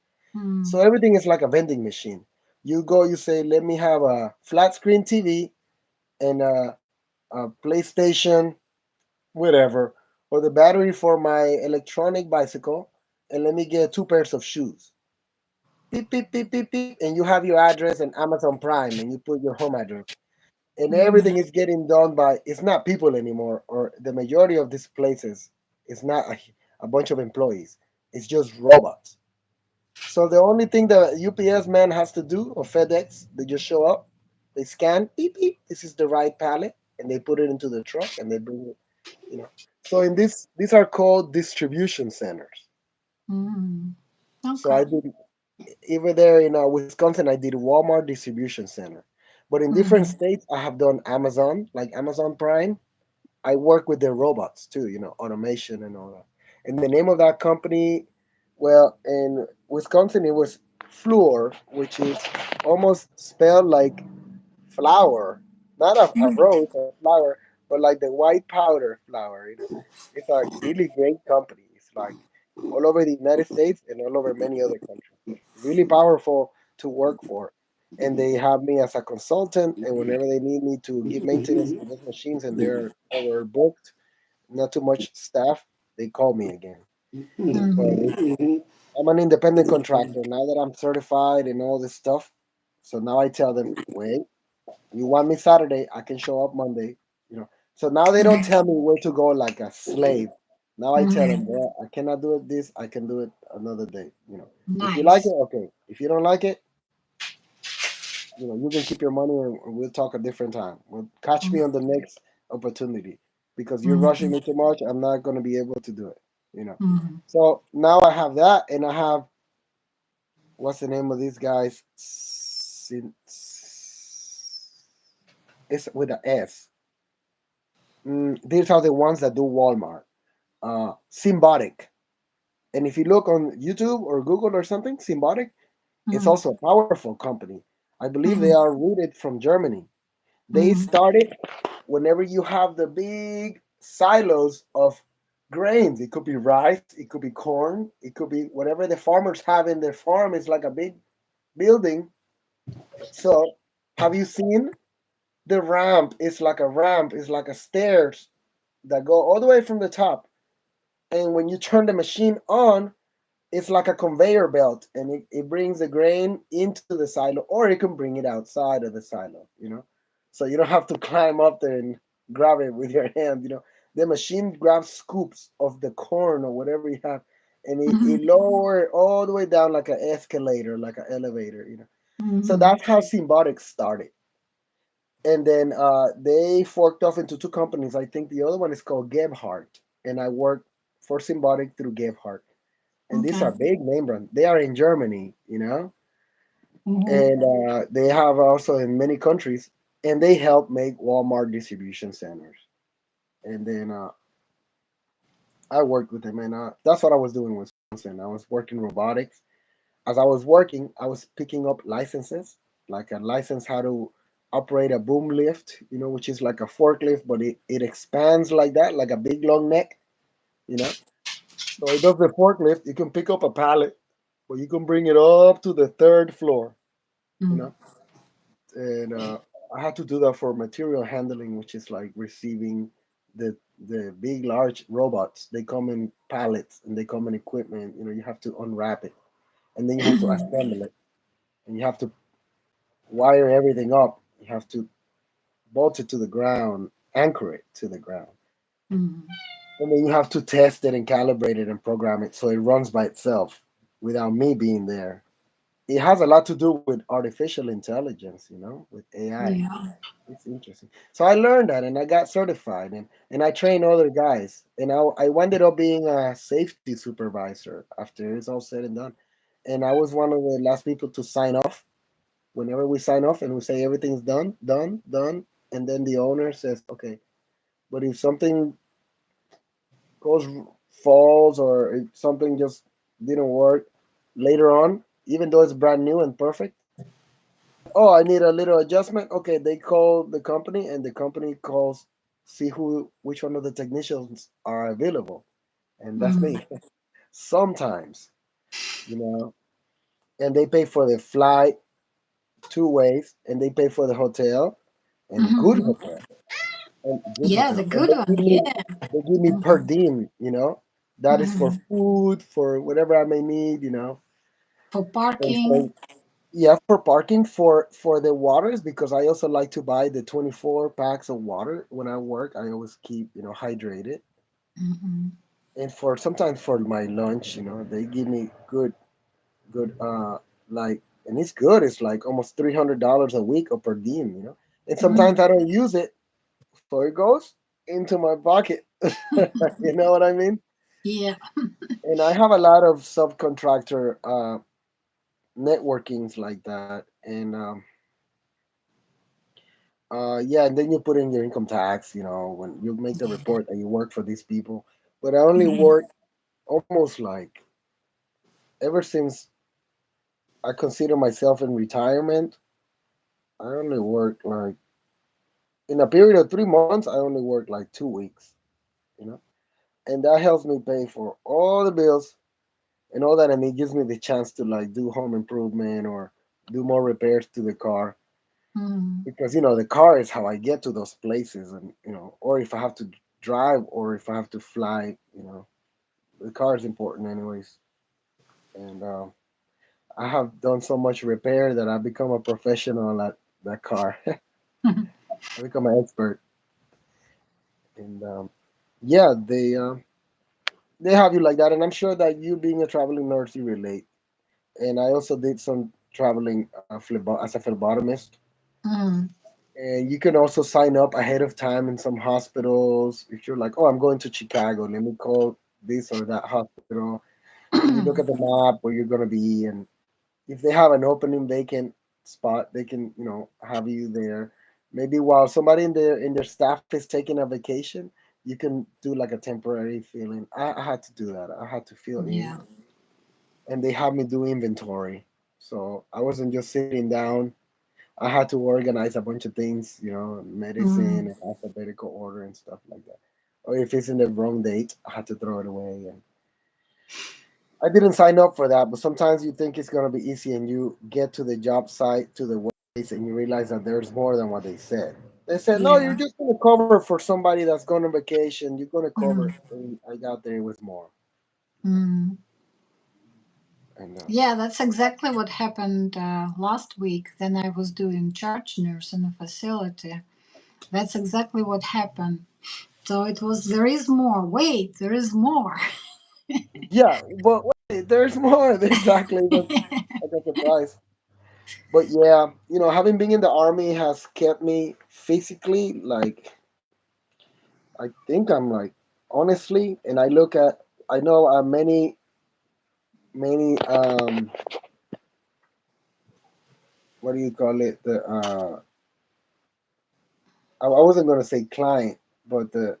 So Mhm. everything is like a vending machine. You go, you say, let me have a flat screen TV and a PlayStation, whatever, or the battery for my electronic bicycle, and let me get two pairs of shoes. Beep, beep, beep, beep, beep, and you have your address and Amazon Prime, and you put your home address. And everything is getting done by, it's not people anymore, or the majority of these places, it's not a bunch of employees, it's just robots. So the only thing the UPS man has to do, or FedEx, they just show up, they scan, beep beep, this is the right pallet, and they put it into the truck and they bring it. You know. So in this, these are called distribution centers. Mhm. So I Okay. did, even there in Wisconsin, I did Walmart distribution center. But in different Mhm. states, I have done Amazon, like Amazon Prime. I work with their robots too, automation and all that. And the name of that company, well, in Wisconsin, it was Fluor, which is almost spelled like flour, not a Mhm. rose or a flower, but like the white powder flour. It's a really great company. It's like all over the United States and all over many other countries. Really powerful to work for. And they have me as a consultant, and whenever they need me to give maintenance to those machines and they're overbooked, not too much staff, they call me again. But Mhm. I'm an independent contractor now that I'm certified and all this stuff. So now I tell them, wait, you want me Saturday, I can show up Monday. So now they don't tell me where to go like a slave. Now I tell them, Mhm. well, I cannot do it this, I can do it another day. If you like it, Nice. okay. If you don't like it, you can keep your money, and we'll talk a different time. Well, catch me on the next opportunity because you're rushing Mhm. me too much. I'm not going to be able to do it. You know. Mhm. So now I have that, and I have, what's the name of these guys? It's with a S. These are the ones that do Walmart. Symbiotic. And if you look on YouTube or Google or something, Symbiotic, it's Mhm. also a powerful company. I believe they Mhm. are rooted from Germany. They Mhm. started whenever you have the big silos of grains. It could be rice, it could be corn, it could be whatever the farmers have in their farm. It's like a big building. So, have you seen the ramp? It's like a ramp, it's like a stairs that go all the way from the top. And when you turn the machine on, it's like a conveyor belt, and it brings the grain into the silo, or it can bring it outside of the silo. So you don't have to climb up there and grab it with your hand. The machine grabs scoops of the corn or whatever you have, and it Mhm. lower it all the way down like an escalator, like an elevator. So Mhm. that's how Symbiotic started. And then they forked off into two companies. I think the other one is called Gebhardt, and I work for Symbiotic through Gebhardt. And these Okay. are big name brands. They are in Germany, Mhm. and they have also in many countries, and they help make Walmart distribution centers. And then I worked with them, and that's what I was doing in Wisconsin. I was working robotics. As I was working, I was picking up licenses, like a license how to operate a boom lift, which is like a forklift, but it expands like that, like a big long neck, you know. So it does the forklift. You can pick up a pallet, but you can bring it up to the third floor, you Mhm. know. And I had to do that for material handling, which is like receiving the big large robots. They come in pallets and they come in equipment. You have to unwrap it, and then you have to assemble it, and you have to wire everything up. You have to bolt it to the ground, anchor it to the ground. Mm. And then you have to test it and calibrate it and program it so it runs by itself without me being there. It has a lot to do with artificial intelligence, with AI. Yeah. It's interesting. So I learned that and I got certified and I train other guys. And I ended up being a safety supervisor after it's all said and done. And I was one of the last people to sign off. Whenever we sign off and we say everything's done, done, done, and then the owner says, okay, but if something goes falls or if something just didn't work later on, even though it's brand new and perfect, like, oh, I need a little adjustment. Okay, they call the company and the company calls, see which one of the technicians are available, and that's Mm. me. Sometimes, you know, and they pay for the flight two ways, and they pay for the hotel and good Hmm. hotel and good Yeah, the hotel, and good one. Yeah. they give me per Hmm. diem. That is for Hmm. food, for whatever I may need. For And parking. so yeah, for parking, for the waters, because I also like to buy the 24 packs of water when I work. I always keep hydrated, Hmm. and for sometimes for my lunch, they give me good like, and it's good. It's like almost $300 a week or per diem, and sometimes Mm. I don't use it, so it goes into my pocket. You know what I mean? Yeah. And I have a lot of subcontractor networkings like that, and yeah, and then you put in your income tax, when you make the report that you work for these people. But I only Mhm. work almost like ever since I consider myself in retirement. I only work like in a period of 3 months. I only work like 2 weeks, you know, and that helps me pay for all the bills and all that, and it gives me the chance to like do home improvement or do more repairs to the car Mm. because the car is how I get to those places, and or if I have to drive or if I have to fly, the car is important anyways. And I have done so much repair that I've become a professional at that car. I become an expert, and yeah, they have you like that, and I'm sure that you being a traveling nurse, you relate. And I also did some traveling as a phlebotomist. Mm. And you can also sign up ahead of time in some hospitals. If you're like, oh, I'm going to Chicago, let me call this or that hospital. And you look at the map where you're going to be. And if they have an opening vacant spot, they can, have you there. Maybe while somebody in their staff is taking a vacation, you can do like a temporary feeling. I had to do that. I had to fill in. Yeah. And they had me do inventory. So I wasn't just sitting down. I had to organize a bunch of things, Mm. medicine and alphabetical order and stuff like that. Or if it's in the wrong date, I had to throw it away. And I didn't sign up for that, but sometimes you think it's gonna be easy, and you get to the job site, to the workplace, and you realize that there's more than what they said. They said, "No, you're Yeah. just gonna cover for somebody that's going on vacation. You're gonna cover." Mm. And I got there, it was more. Mm. And Yeah, that's exactly what happened last week. Then I was doing charge nurse in a facility. That's exactly what happened. So it was, there is more. Wait, there is more. yeah, but wait, there's more. Exactly. I got surprised. But yeah, having been in the army has kept me physically like, I think I'm like, honestly, and I know many what do you call it? I wasn't gonna say client, but the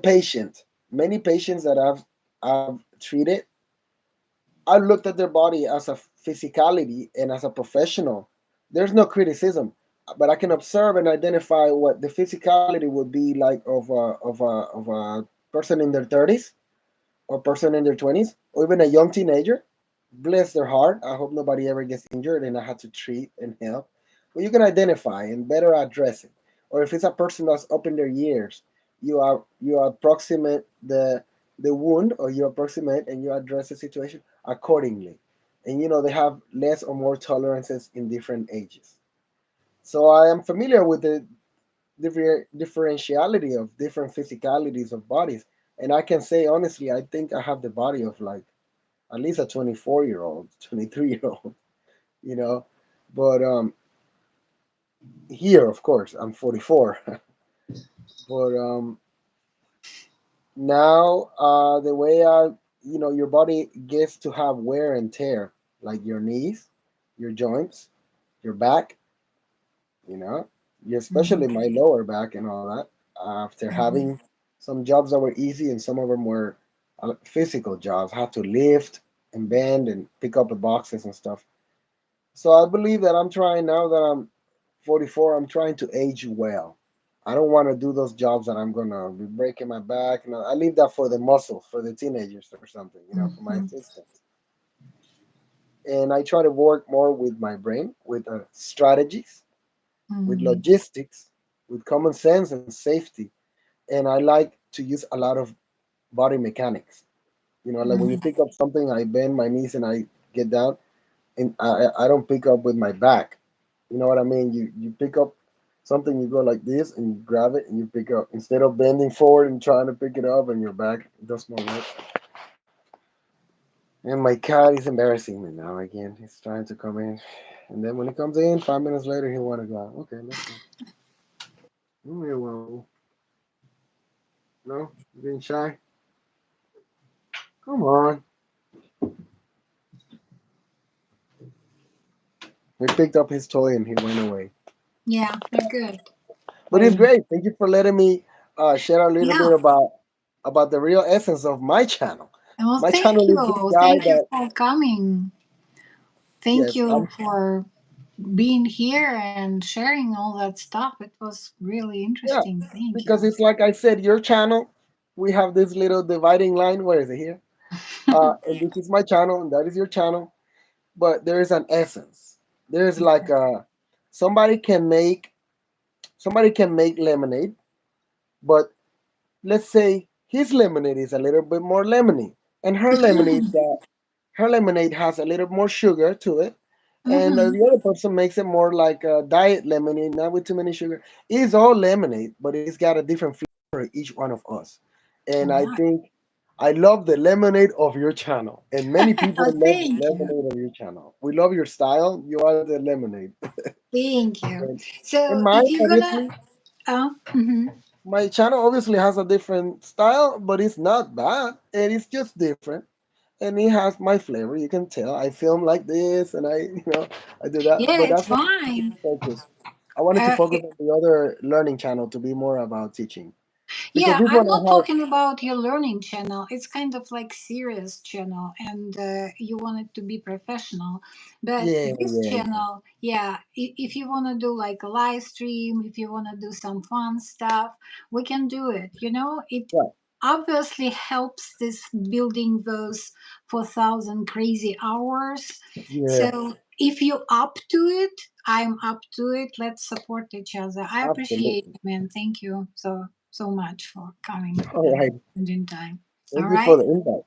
patient. Many patients that I've treated, I looked at their body as a physicality and as a professional. There's no criticism, but I can observe and identify what the physicality would be like of a person in their 30s or person in their 20s or even a young teenager. Bless their heart. I hope nobody ever gets injured and I had to treat and help. But you can identify and better address it. Or if it's a person that's up in their years, you approximate the wound, or you approximate and you address the situation accordingly. And they have less or more tolerances in different ages. So I am familiar with the differentiality of different physicalities of bodies. And I can say honestly, I think I have the body of like at least a 24-year old, 23-year old, you know. But here, of course, I'm 44. But now, the way your body gets to have wear and tear, like your knees, your joints, your back, you know, especially Mhm. my lower back and all that. After Mhm. having some jobs that were easy and some of them were physical jobs, had to lift and bend and pick up the boxes and stuff. So I believe that I'm trying now that I'm 44. I'm trying to age well. I don't want to do those jobs that I'm gonna be breaking my back. And I leave that for the muscles, for the teenagers or something, for my Mhm. assistants. And I try to work more with my brain, with strategies, with Mhm. logistics, with common sense and safety. And I like to use a lot of body mechanics. Like when you Mhm. pick up something, I bend my knees and I get down, and I don't pick up with my back. You know what I mean? You pick up something, you go like this, and you grab it, and you pick up instead of bending forward and trying to pick it up, and your back does more work. And my cat is embarrassing me now again. He's trying to come in, and then when he comes in, 5 minutes later, he want to go out. Okay, let's go. Come here, Wawa. No, you being shy. Come on. He picked up his toy and he went away. Yeah, they're good. But it's Um, great. Thank you for letting me share a little bit yeah. about the real essence of my channel. Well, My thank channel is this you. guy Thank you that, for coming. Thank yes, you for being here and sharing all that stuff. It was really yeah, interesting. Thank because you. it's like I said, your channel, we have this little dividing line. Where is it here? And this is my channel, and that is your channel. But there is an essence. There's like somebody can make somebody can make lemonade, but let's say his lemonade is a little bit more lemony, and her lemonade has a little more sugar to it, and Hmm. the other person makes it more like a diet lemonade, not with too many sugar. It's all lemonade, but it's got a different flavor each one of us. And All I right. think I love the lemonade of your channel, and many people Oh, love the thank you. lemonade of your channel. We love your style. You are the lemonade, Thank you. and, and So, mine if you're gonna, obviously. mhm. My channel obviously has a different style, but it's not bad, and it's just different. And it has my flavor. You can tell I film like this, and I do that. Yeah, But it's that's what I wanted fine. to focus. I wanted to Uh, focus on the other learning channel to be more about teaching, because Yeah, this I'm one not I have. talking about your learning channel. It's kind of like serious channel, and you want it to be professional. But Yeah, this yeah, yeah, channel, yeah, if you want to do like a live stream, if you want to do some fun stuff, we can do it. It right, obviously helps this building those 4,000 crazy hours. yeah, So if you up to it, I'm up to it. Let's support each other. I appreciate absolutely. it, man. Thank you so much for coming All and right. spending time. All Thank you for right. the invite.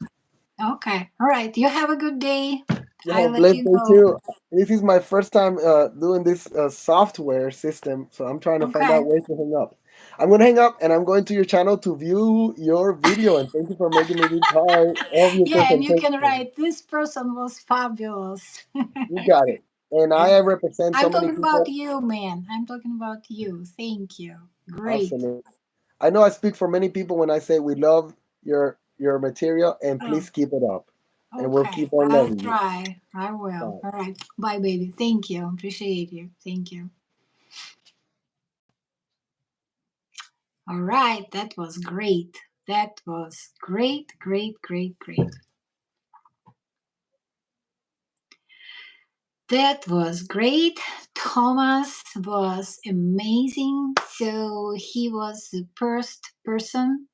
Okay. All right. You have a good day. You I have a let blessed you day go. too. This is my first time doing this software system, so I'm trying to find Okay. out ways to hang up. I'm gonna hang up, and I'm going to your channel to view your video. And thank you for making me be part of your Yeah, and you can presentation. write, this person was fabulous. You got it. And Yeah. I represent so I'm many talking about people. you, man. I'm talking about you. Thank you. Great. Absolutely. I know I speak for many people when I say we love your material, and Oh, please keep it up, and we'll okay. keep on I'll loving you. try. I will. Bye. All right. Bye, baby. Thank you. Appreciate you. Thank you. All right. That was great. That was great, great, great, great. That was great. Thomas was amazing. So he was the first person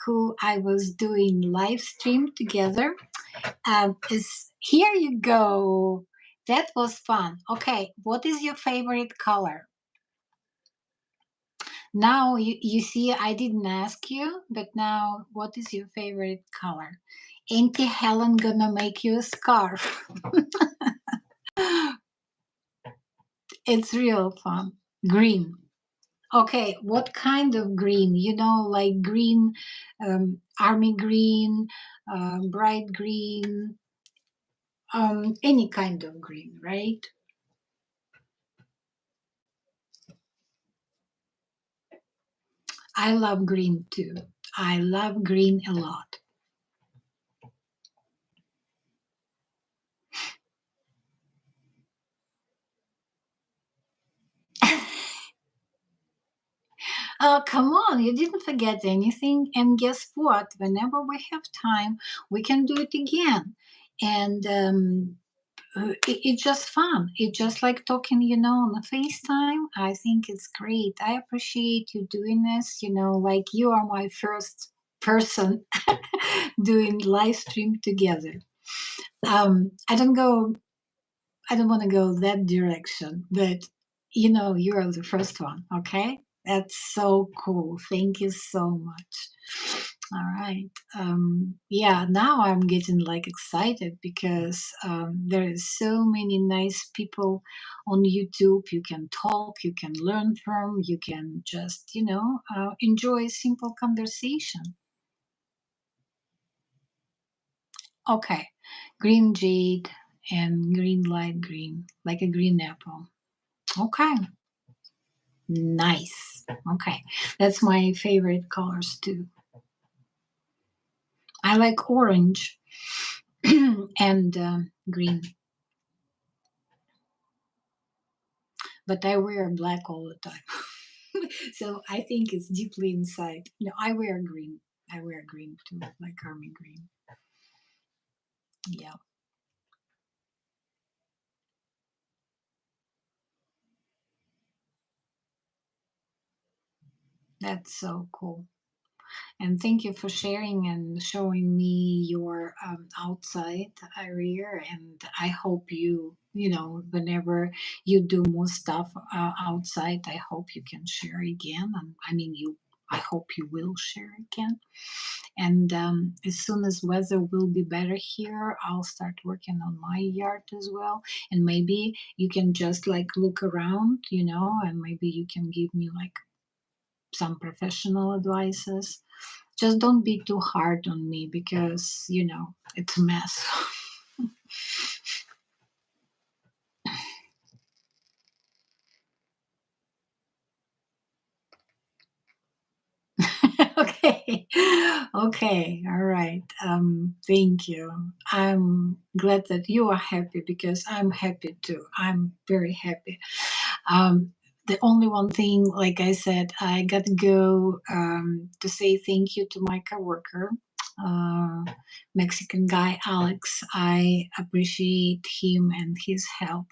who I was doing live stream together. Here you go. That was fun. Okay, what is your favorite color? Now you see I didn't ask you, but now what is your favorite color? Auntie Helen gonna make you a scarf. It's real fun. Green. Okay, what kind of green? Like green, army green, bright green, any kind of green, right? I love green too. I love green a lot. Oh, come on, you didn't forget anything. And guess what? Whenever we have time, we can do it again. And it's just fun. It's just like talking, on the FaceTime. I think it's great. I appreciate you doing this. Like you are my first person doing live stream together. I don't want to go that direction, but you are the first one. Okay, that's so cool. Thank you so much. All right. Yeah, now I'm getting like excited because there is so many nice people on YouTube. You can talk, you can learn from, you can just enjoy a simple conversation. Okay, green jade and green light green, like a green apple. Okay, nice. Okay, that's my favorite colors too. I like orange and green, but I wear black all the time. So I think it's deeply inside. No, I wear green. I wear green too, like army green. Yeah, that's so cool. And thank you for sharing and showing me your outside area. And I hope whenever you do more stuff outside, I hope you can share again. And I mean, I hope you will share again. And as soon as weather will be better here, I'll start working on my yard as well. And maybe you can just like look around, and maybe you can give me like some professional advices. Just don't be too hard on me because it's a mess. Okay, okay, all right. Thank you. I'm glad that you are happy because I'm happy too. I'm very happy. um, the only one thing, like I said, I got to go to say thank you to my coworker, uh, Mexican guy Alex. I appreciate him and his help.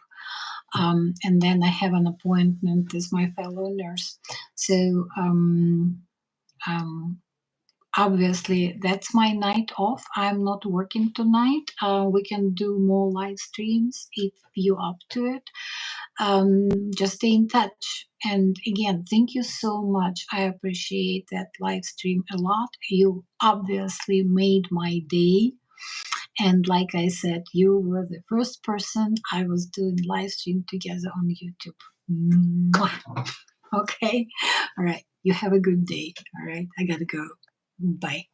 And then I have an appointment with my fellow nurse. So um, obviously, that's my night off. I'm not working tonight. We can do more live streams if you up to it. Just stay in touch. And again, thank you so much. I appreciate that live stream a lot. You obviously made my day. And like I said, you were the first person I was doing live stream together on YouTube. Mwah. Okay. All right. You have a good day. All right. I gotta go. Bye.